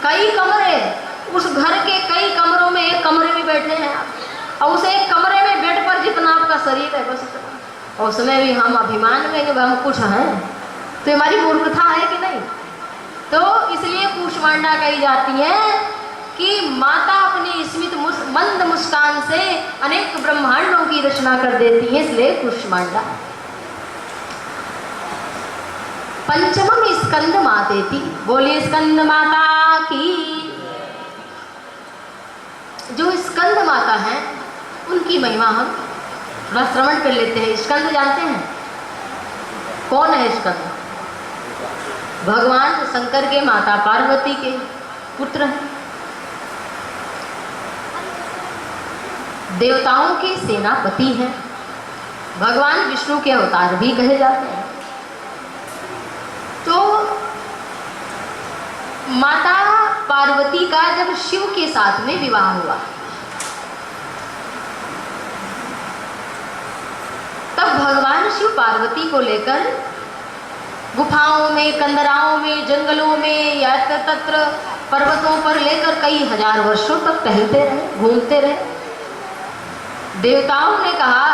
कई कमरे, उस घर के कई कमरों में एक कमरे में बैठे हैं आप, और उस एक कमरे में बेड पर जितना आपका शरीर है बस उतना, और उसमें भी हम अभिमान करेंगे हम कुछ हैं। तो हमारी मूर्खता है कि नहीं? तो इसलिए कूष्मांडा कही जाती है कि माता अपनी स्मित मंद मुस्कान से अनेक ब्रह्मांडों की रचना कर देती है, इसलिए कूष्मांडा। पंचमम स्कंद मातेति, बोलिए स्कंद माता की। जो स्कंद माता हैं उनकी महिमा हम थोड़ा श्रवण कर लेते हैं। स्कंद जानते हैं? कौन है स्कंद? भगवान शंकर के माता पार्वती के पुत्र हैं। देवताओं के सेनापति हैं। भगवान विष्णु के अवतार भी कहे जाते हैं। तो माता पार्वती का जब शिव के साथ में विवाह हुआ, तब भगवान शिव पार्वती को लेकर गुफाओं में, कंदराओं में, जंगलों में, यत्र तत्र पर्वतों पर लेकर कई हजार वर्षों तक टहलते रहे, घूमते रहे। देवताओं ने कहा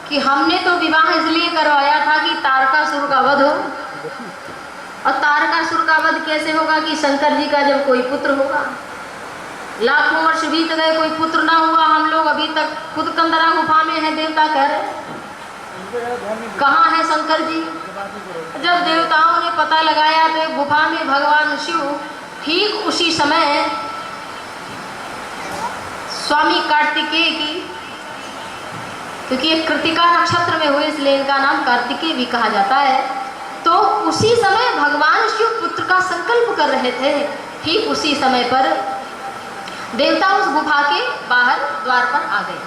कि हमने तो विवाह इसलिए करवाया था कि तारकासुर का वध हो, और तारकासुर का वध कैसे होगा कि शंकर जी का जब कोई पुत्र होगा। लाखों वर्ष बीत गए, कोई पुत्र ना हुआ, हम लोग अभी तक खुद कंदरा गुफा में हैं। देवता कह रहे कहाँ है शंकर जी। जब देवताओं ने पता लगाया तो गुफा में भगवान शिव ठीक उसी समय स्वामी कार्तिकेय की, क्योंकि ये कृतिका नक्षत्र में हुए इसलिए इनका नाम कार्तिकेय भी कहा जाता है, तो उसी समय भगवान शिव पुत्र का संकल्प कर रहे थे। ठीक उसी समय पर देवता उस गुफा के बाहर द्वार पर आ गए।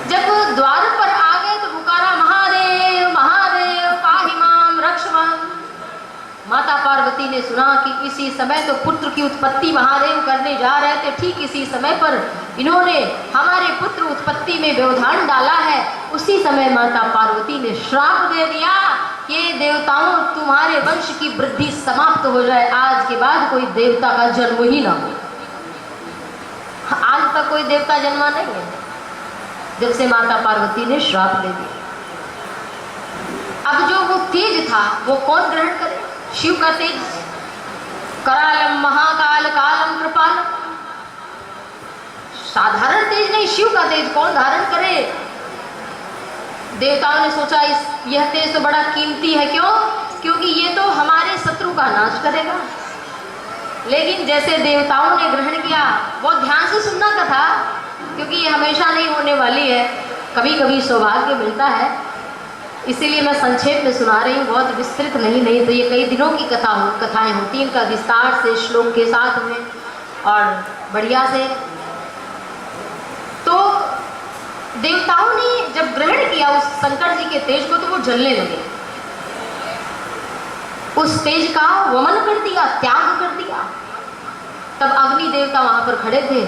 जब द्वार पर आ गए तो पुकारा, महादेव महादेव पाहि माम रक्ष माम। माता पार्वती ने सुना कि इसी समय तो पुत्र की उत्पत्ति महादेव करने जा रहे थे, ठीक इसी समय पर इन्होंने हमारे पुत्र उत्पत्ति में व्यवधान डाला है। उसी समय माता पार्वती ने श्राप दे दिया कि देवताओं तुम्हारे वंश की वृद्धि समाप्त हो जाए, आज के बाद कोई देवता का जन्म ही ना हो। आज तक कोई देवता जन्मा नहीं है जब से माता पार्वती ने श्राप दे दिया। अब जो वो तेज था वो कौन ग्रहण करे? शिव का तेज। करालम महाकाल कालम कृपालम, साधारण तेज नहीं, शिव का तेज कौन धारण करे? देवताओं ने सोचा यह तेज तो बड़ा कीमती है। क्यों? क्योंकि ये तो हमारे शत्रु का नाश करेगा। लेकिन जैसे देवताओं ने ग्रहण किया, बहुत ध्यान से सुनना कथा, क्योंकि ये हमेशा नहीं होने वाली है, कभी कभी सौभाग्य मिलता है, इसीलिए मैं संक्षेप में सुना रही हूँ, बहुत विस्तृत नहीं तो ये कई दिनों की कथाएं होती हैं, इनका विस्तार से श्लोक के साथ में और बढ़िया से। तो देवताओं ने जब ग्रहण किया उस शंकर जी के तेज को तो वो जलने लगे, उस तेज का वमन कर दिया, त्याग कर दिया। तब अग्नि देवता वहां पर खड़े थे,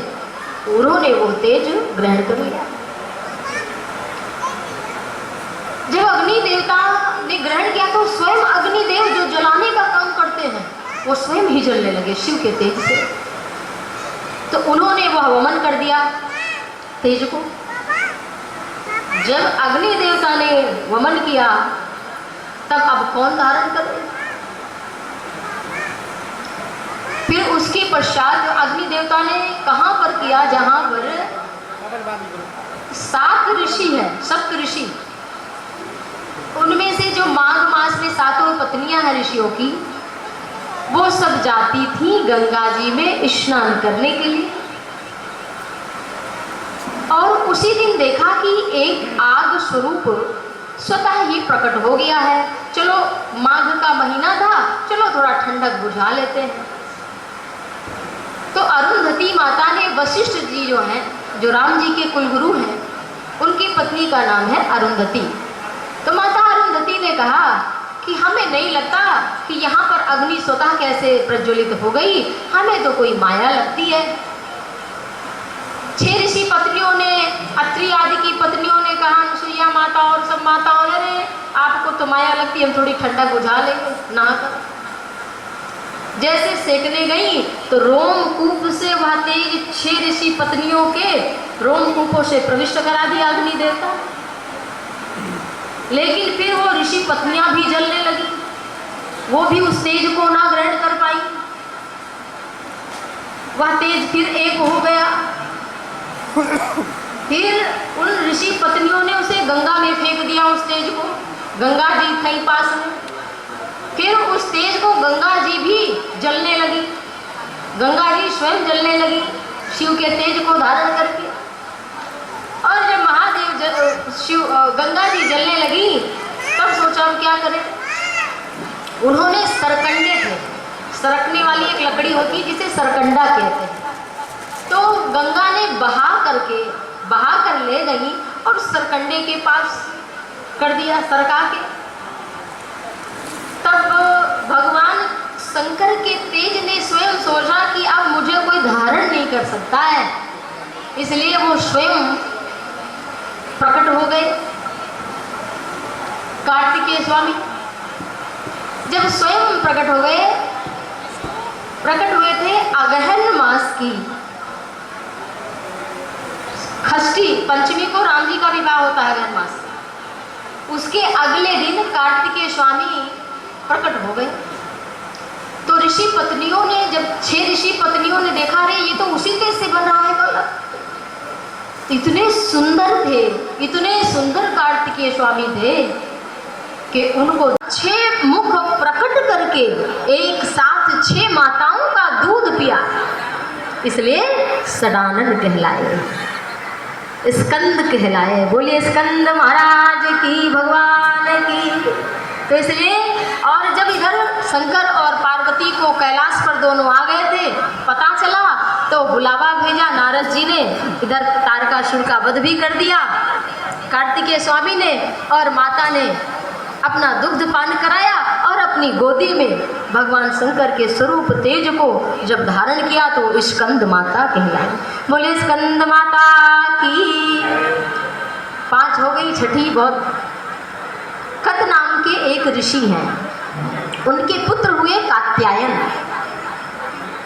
उन्होंने वो तेज ग्रहण कर लिया। जब अग्नि देवता ने ग्रहण किया तो स्वयं अग्निदेव जो जलाने का काम करते हैं वो स्वयं ही जलने लगे शिव के तेज से। तो उन्होंने वह वमन कर दिया तेज को। जब अग्नि देवता ने वमन किया तब अब कौन धारण करे? फिर उसके पश्चात अग्नि देवता ने कहां पर किया? जहां पर 7 ऋषि है, सप्त ऋषि, उनमें से जो माघ मास में 7 पत्नियां हैं ऋषियों की, वो सब जाती थी गंगा जी में स्नान करने के लिए। और उसी दिन देखा कि एक आग स्वरूप स्वतः ही प्रकट हो गया है। चलो माघ का महीना था, चलो थोड़ा ठंडक बुझा लेते हैं। तो अरुंधति माता ने, वशिष्ठ जी जो हैं, जो राम जी के कुलगुरु हैं, उनकी पत्नी का नाम है अरुंधति। तो माता अरुंधति ने कहा कि हमें नहीं लगता कि यहाँ पर अग्नि स्वतः कैसे प्रज्वलित हो गई, हमें तो कोई माया लगती है। 6 ऋषि पत्नियों ने, अत्रि आदि की पत्नियों ने कहा, अनुसुईया माता और सब माताओं ने, आपको तो माया लगती है, हम थोड़ी ठंडक बुझा लेंगे नहाकर। जैसे सेकने गई तो रोमकूप से वह तेज 6 ऋषि पत्नियों के रोमकूपों से प्रविष्ट करा दिया अग्नि देवता। लेकिन फिर वो ऋषि पत्नियां भी जलने लगी, वो भी उस तेज को ना ग्रहण कर पाई। वह तेज फिर एक हो गया। फिर उन ऋषि पत्नियों ने उसे गंगा में फेंक दिया, उस तेज को। गंगा जी थी पास में। फिर उस तेज को गंगा जी भी जलने लगी, गंगा जी स्वयं जलने लगी शिव के तेज को धारण करके। और जब महादेव शिव गंगा जी जलने लगी तब सोचा अब क्या करें। उन्होंने सरकंडे थे, सरकने वाली एक लकड़ी होती है जिसे सरकंडा कहते हैं, तो गंगा ने बहा कर ले गई और सरकंडे के पास कर दिया सरका के। तब भगवान शंकर के तेज ने स्वयं सोचा कि अब मुझे कोई धारण नहीं कर सकता है, इसलिए वो स्वयं प्रकट हो गए। कार्तिकेय स्वामी जब स्वयं प्रकट हुए थे अगहन मास की षष्ठी पंचमी को राम जी का विवाह होता है अगहन मास, उसके अगले दिन कार्तिकेय स्वामी प्रकट हो गए। तो ऋषि पत्नियों ने जब 6 ऋषि पत्नियों ने देखा, रे ये तो उसी तेज से बन रहा है बोला। इतने सुंदर थे, इतने सुंदर कार्तिकेय स्वामी थे कि उनको 6 मुख प्रकट करके एक साथ 6 माताओं का दूध पिया, इसलिए सदानंद कहलाए, स्कंद कहलाए। बोलिए स्कंद महाराज की, भगवान की। तो इसलिए और जब इधर शंकर और पार्वती को कैलाश पर दोनों आ गए थे, पता चला तो बुलावा भेजा नारद जी ने, इधर तारकासुर का वध भी कर दिया कार्तिकेय स्वामी ने, और माता ने अपना दुग्ध पान कराया और अपनी गोदी में भगवान शंकर के स्वरूप तेज को जब धारण किया तो स्कंद माता कहलाई। बोले स्कंद माता की। 5 हो गई, छठी बहुत। कत नाम के एक ऋषि हैं, उनके पुत्र हुए कात्यायन।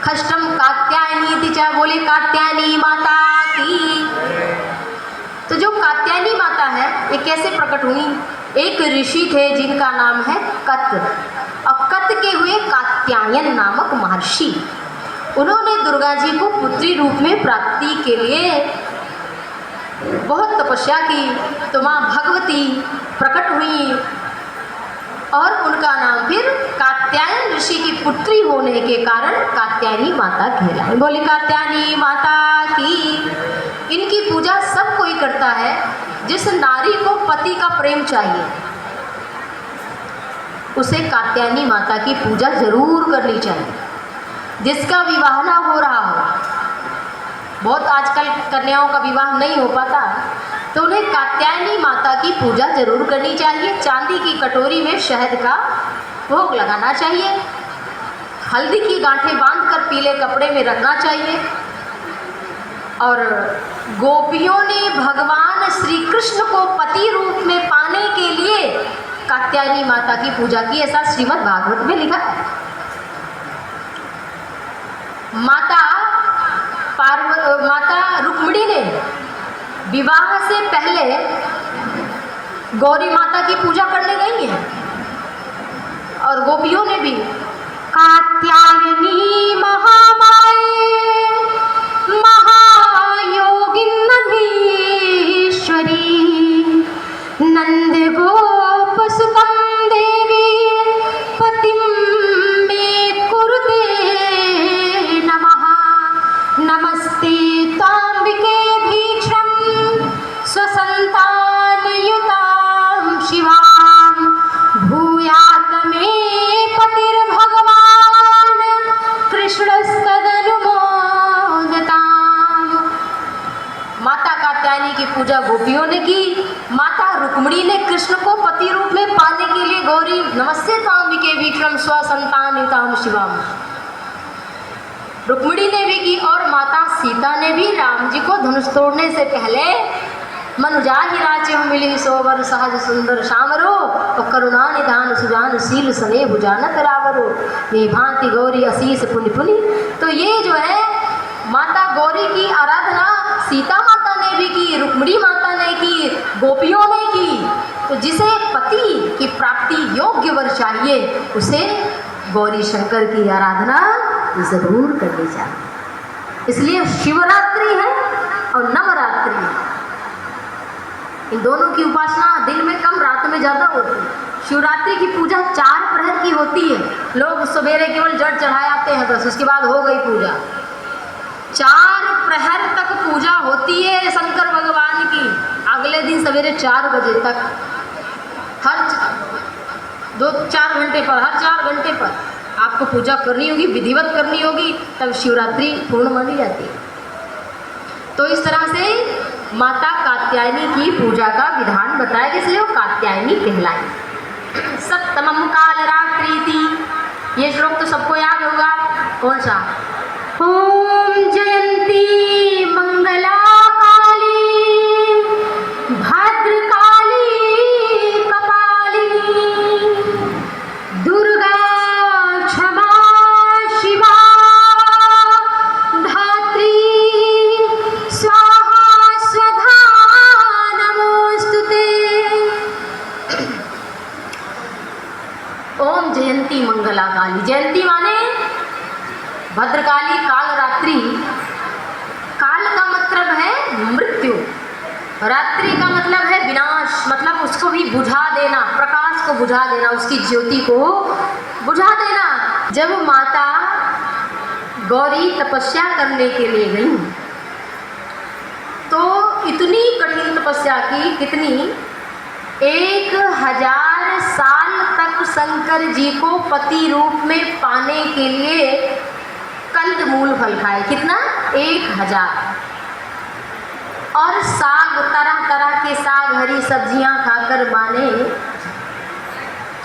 खष्टम कात्यायनी दिचा, बोले कात्यायनी माता की। तो जो कात्यायनी माता है ये कैसे प्रकट हुई? एक ऋषि थे जिनका नाम है कत, और कत के हुए कात्यायन नामक महर्षि। उन्होंने दुर्गा जी को पुत्री रूप में प्राप्ति के लिए बहुत तपस्या की, तो माँ भगवती प्रकट हुई और उनका नाम फिर कात्यायन ऋषि की पुत्री होने के कारण कात्यायनी माता कहलाई। बोली कात्यायनी माता की। इनकी पूजा सब कोई करता है, जिस नारी को पति का प्रेम चाहिए उसे कात्यायनी माता की पूजा जरूर करनी चाहिए। जिसका विवाह ना हो रहा हो, बहुत आजकल कन्याओं का विवाह नहीं हो पाता, तो उन्हें कात्यायनी माता की पूजा जरूर करनी चाहिए। चांदी की कटोरी में शहद का भोग लगाना चाहिए, हल्दी की गांठें बांधकर पीले कपड़े में रखना चाहिए। और गोपियों ने भगवान श्री कृष्ण को पति रूप में पाने के लिए कात्यायनी माता की पूजा की, ऐसा श्रीमद् भागवत में लिखा है। माता रुक्मिणी ने विवाह से पहले गौरी माता की पूजा करने गई है, और गोपियों ने भी कात्यायनी महामाये महायोगिन्नधीश्वरी नंद गोप सुतम देवी पतिं मे कुरुते नमः। नमस्ते तांबिके भीक्षं स्वसंतानयुतां शिवां भूयात् मे पतिर्भगवान् कृष्णस्तदनुमोदताम्। माता कात्यायनी की पूजा गोपियों ने की। माता रुक्मिणी ने कृष्ण को पति रूप में पाने के लिए गौरी नमस्ते तांबिके विक्रम स्वसंतानयुतां शिवाम रुक्मिणी ने भी की, और माता सीता ने भी राम जी को धनुष तोड़ने से पहले मनुजा ही राचे मिली सोवर सहज सुंदर श्यामरो और करुणा निधान सुजान शील सने भुजानत रावरो ये भांति गौरी असीस पुनि पुनि। तो ये जो है माता गौरी की आराधना सीता माता ने भी की, रुक्मिणी माता ने की, गोपियों ने की। तो जिसे पति की प्राप्ति योग्य वर चाहिए उसे गौरी शंकर की आराधना जरूर करनी चाहिए। इसलिए शिवरात्रि है और नवरात्रि है, इन दोनों की उपासना दिन में कम रात में ज़्यादा होती है। शिवरात्रि की पूजा 4 प्रहर की होती है। लोग सवेरे केवल जल चढ़ाए आते हैं, बस उसके बाद हो गई पूजा। 4 प्रहर तक पूजा होती है शंकर भगवान की। अगले दिन सवेरे 4 बजे तक हर 2-4 घंटे पर, हर 4 घंटे पर आपको पूजा करनी होगी, विधिवत करनी होगी, तब शिवरात्रि पूर्ण मानी जाती है। तो इस तरह से माता कात्यायनी की पूजा का विधान बताया, इसलिए वो कात्यायनी कहलाई। सप्तमम काल रात्रि, ये श्लोक तो सबको याद होगा। कौन सा? ओम जयंती मंगला काली भद्रकाली कपालिनी दुर्गा क्षमा शिवा धात्री स्वाहा स्वधा नमोस्तुते। ओम जयंती मंगला काली। जयंती माने भद्रकाली, काल रात्रि। काल का मतलब है मृत्यु, रात्रि का मतलब है विनाश, मतलब उसको भी बुझा देना, प्रकाश को बुझा देना, उसकी ज्योति को बुझा देना। जब माता गौरी तपस्या करने के लिए गई तो इतनी कठिन तपस्या की, कितनी, 1000 साल तक शंकर जी को पति रूप में पाने के लिए कंद मूल फल खाए। कितना? 1000। और साग, तरह तरह के साग, हरी सब्जियां खाकर माँ ने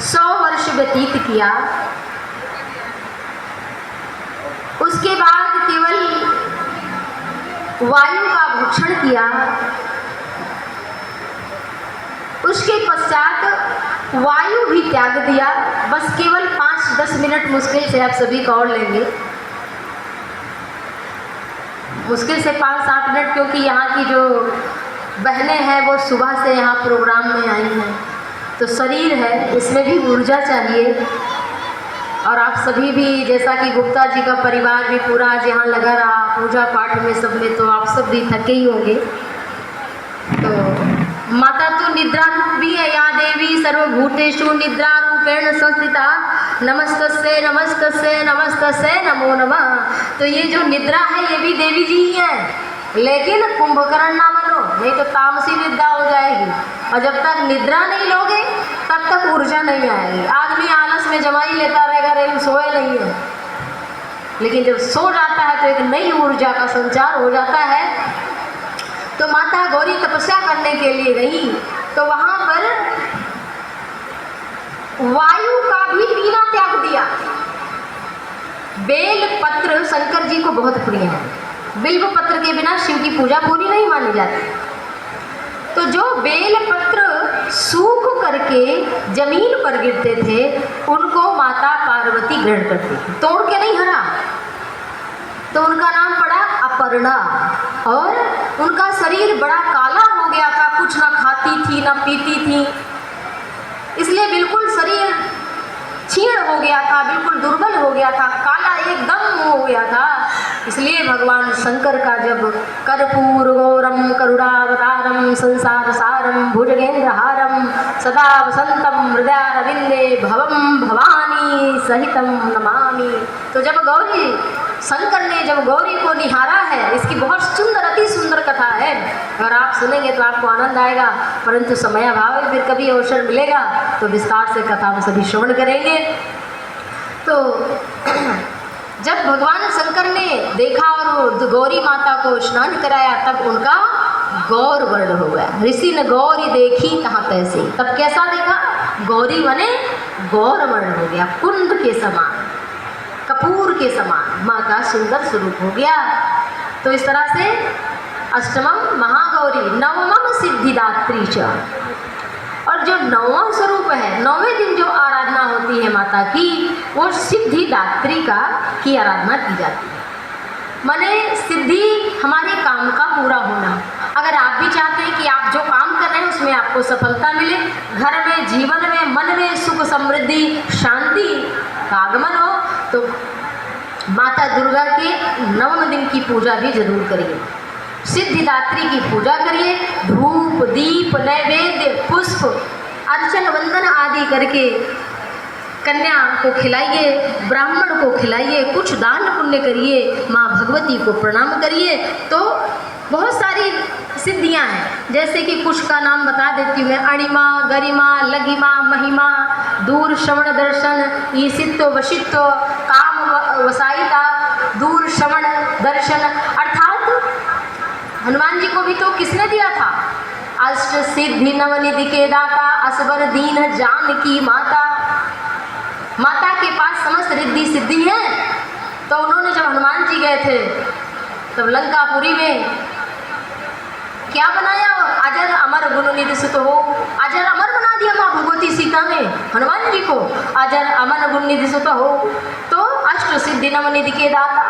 100 वर्ष व्यतीत किया। उसके बाद केवल वायु का भक्षण किया। उसके पश्चात वायु भी त्याग दिया। बस केवल 5-10 मिनट मुश्किल से आप सभी का और लेंगे, मुश्किल से 5-7 मिनट, क्योंकि यहाँ की जो बहनें हैं वो सुबह से यहाँ प्रोग्राम में आई हैं। तो शरीर है, इसमें भी ऊर्जा चाहिए। और आप सभी भी, जैसा कि गुप्ता जी का परिवार भी पूरा आज यहाँ लगा रहा पूजा पाठ में, सब में, तो आप सब भी थके ही होंगे। तो माता तो निद्रा रूप भी है। या देवी सर्वभूतेषु निद्रा रूपेण संस्थिता नमस्तस्यै नमस्तस्यै नमस्तस्यै नमो नमः। तो ये जो निद्रा है ये भी देवी जी ही हैं, लेकिन कुंभकर्ण ना बनो, नहीं तो तामसी निद्रा हो जाएगी। और जब तक निद्रा नहीं लोगे तब तक ऊर्जा नहीं आएगी। आदमी आलस में जमा ही लेता रहेगा, लेकिन सोए नहीं है। लेकिन जब सो जाता है तो एक नई ऊर्जा का संचार हो जाता है। तो माता गौरी तपस्या करने के लिए गई तो वहाँ पर वायु का भी पीना त्याग दिया। बेल पत्र शंकर जी को बहुत प्रिय है। बिल्व पत्र के बिना शिव की पूजा पूरी नहीं मानी जाती। तो जो बेल पत्र सूख करके जमीन पर गिरते थे उनको माता पार्वती ग्रहण करती थी, तोड़ के नहीं हरा। तो उनका नाम पड़ा अपर्णा। और उनका शरीर बड़ा काला हो गया था, कुछ ना खाती थी ना पीती थी, इसलिए बिल्कुल शरीर क्षीण हो गया था, बिल्कुल दुर्बल हो गया था, काला एकदम हो गया था। इसलिए भगवान शंकर का जब कर्पूर गौरम करुणावतारम संसार सारम भुजगेंद्रहारम सदा वसंतम हृदयारविंदे भवम भवानी सहितम नमामि, तो जब गौरी शंकर ने जब गौरी को निहारा है, इसकी बहुत सुंदर, अति सुंदर कथा है। अगर आप सुनेंगे तो आपको आनंद आएगा, परंतु समय अभाव है, फिर कभी अवसर मिलेगा तो विस्तार से कथा में सभी श्रवण करेंगे। तो जब भगवान शंकर ने देखा और गौरी माता को स्नान कराया तब उनका गौर वर्ण हो गया। ऋषि ने गौरी देखी कहाँ तैसे, तब कैसा देखा? गौरी बने गौर वर्ण हो गया, कुंद के समान, कपूर के समान माँ का सुंदर स्वरूप हो गया। तो इस तरह से अष्टमम महागौरी नवमम सिद्धिदात्री च, और जो 9वां स्वरूप है, 9वें दिन जो आराधना होती है माता की, वो सिद्धिदात्री की आराधना की जाती है। माने सिद्धि हमारे काम का पूरा होना। अगर आप भी चाहते हैं कि आप जो काम कर रहे हैं उसमें आपको सफलता मिले, घर में, जीवन में, मन में सुख समृद्धि शांति का आगमन हो, तो माता दुर्गा के 9वें दिन की पूजा भी जरूर करिए। सिद्धिदात्री की पूजा करिए, धूप दीप नैवेद्य पुष्प अर्चन वंदन आदि करके कन्या को खिलाइए, ब्राह्मण को खिलाइए, कुछ दान पुण्य करिए, माँ भगवती को प्रणाम करिए। तो बहुत सारी सिद्धियां हैं, जैसे कि कुछ का नाम बता देती हूँ मैं। अणिमा, गरिमा, लघिमा, महिमा, दूर श्रवण दर्शन, ईशित्व वशित्व, काम वसायिता, दूर श्रवण दर्शन, अर्थात हनुमान जी को भी तो किसने दिया था? अष्ट सिद्धि नवनिधि के दाता, असबर दीन जानकी माता। माता के पास समस्त रिद्धि सिद्धि है। तो उन्होंने जब हनुमान जी गए थे तब लंकापुरी में क्या बनाया? अजर अमर गुण निधि सुत हो, अजर अमर बना दिया माँ भगवती सीता ने हनुमान जी को, अजर अमर गुण निधि सुत हो। तो अष्ट सिद्धि नवनिधि के दाता,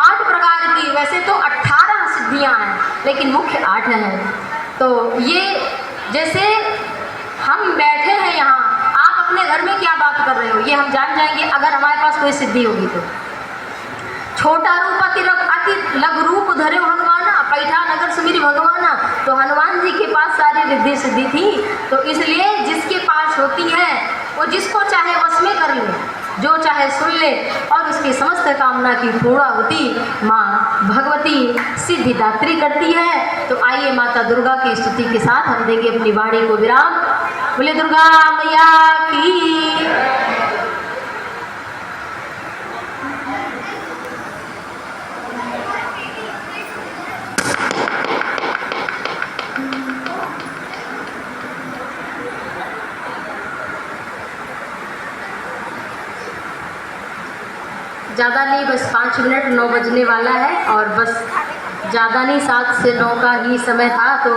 8 प्रकार की, वैसे तो 18 सिद्धियां हैं लेकिन मुख्य 8 हैं। तो ये जैसे हम बैठे हैं यहाँ, आप अपने घर में क्या बात कर रहे हो ये हम जान जाएंगे अगर हमारे पास कोई सिद्धि होगी तो। छोटा रूप अति लघु रूप धरे हनुमाना, पैठा नगर सुमिरि भगवाना। तो हनुमान जी के पास सारी रिद्धि सिद्धि थी। तो इसलिए जिसके पास होती है वो जिसको चाहे वश में कर ले, जो चाहे सुन ले और उसकी समस्त कामना की पूर्णाहुति माँ भगवती सिद्धिदात्री करती है। तो आइए माता दुर्गा की स्तुति के साथ हम देंगे अपनी वाणी को विराम। बोले दुर्गा मैया की। ज़्यादा नहीं, बस 5 मिनट, 9 बजने वाला है और बस ज़्यादा नहीं, 7 से 9 का ही समय था। तो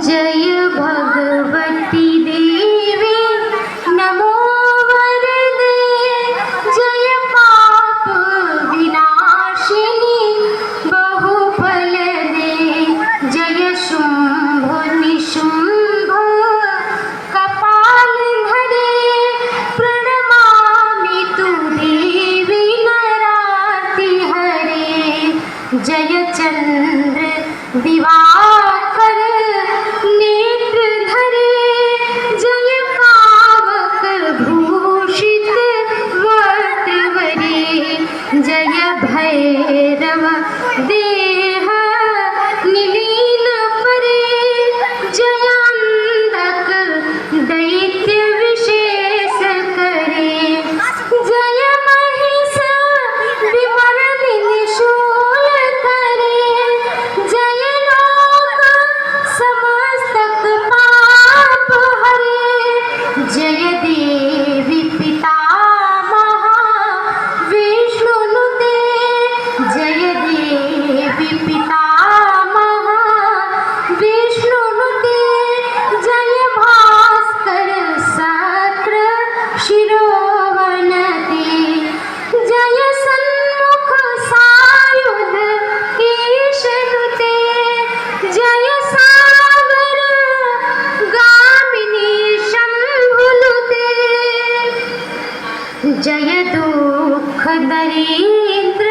जय भगवती देवी नमो वरदे, जय पाप विनाशिनी बहुफल दे, जय शुंभ निशुंभ कपाल धरे, प्रणमामि तु देवी नराति हरे, जय चंद्र दिवाकर नेत्र धरे, जय पावक भूषित वटवरे, जय भैरव देह निलीन परे, जय अंधक दैत्य विशेष करे, जय महिष विमर्दिनी शूल करे, जय लोक समस्तक पाप हरे, जय देवी पितामह विष्णुनुते, जय देवी पितामह विष्णुनुते, जय भास्कर सक्र शिरोवनते, जय सन्मुख सायुध ईशनुते, जय सागर गामिनी शंभुनुते, जय दुख दरिद्र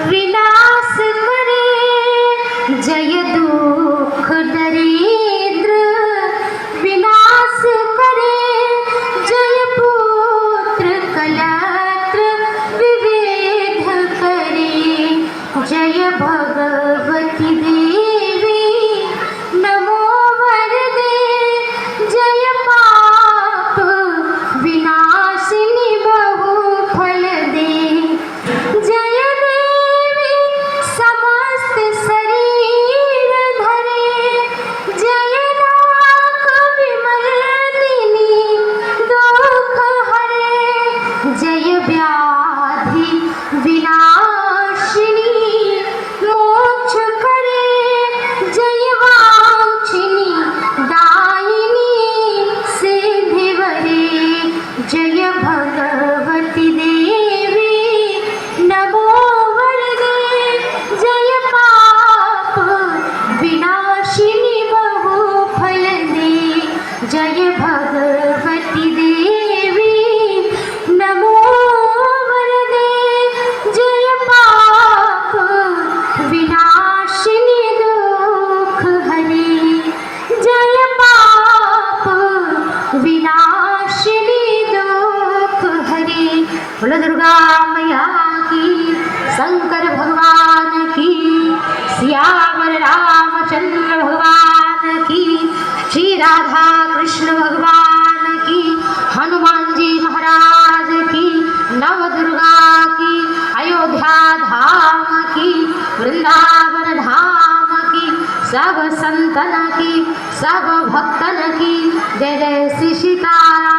विनाश करे, जय दुख दरिद्र विनाश करे, जय पुत्र कलत्र विविध करे, जय भगवती देवी नमो वरदे, जय पाप विनाशिनी बहुफल दे, जय देवी समस्त शरीर धरे, जय नाक विमर्दिनी दुख हरे, जय व्याधि विनाशिनी मोक्ष राधा कृष्ण भगवान की, हनुमान जी महाराज की, नवदुर्गा की, अयोध्या धाम की, वृंदावन धाम की, सब संतन की, सब भक्तन की, जय जय श्री सीताराम।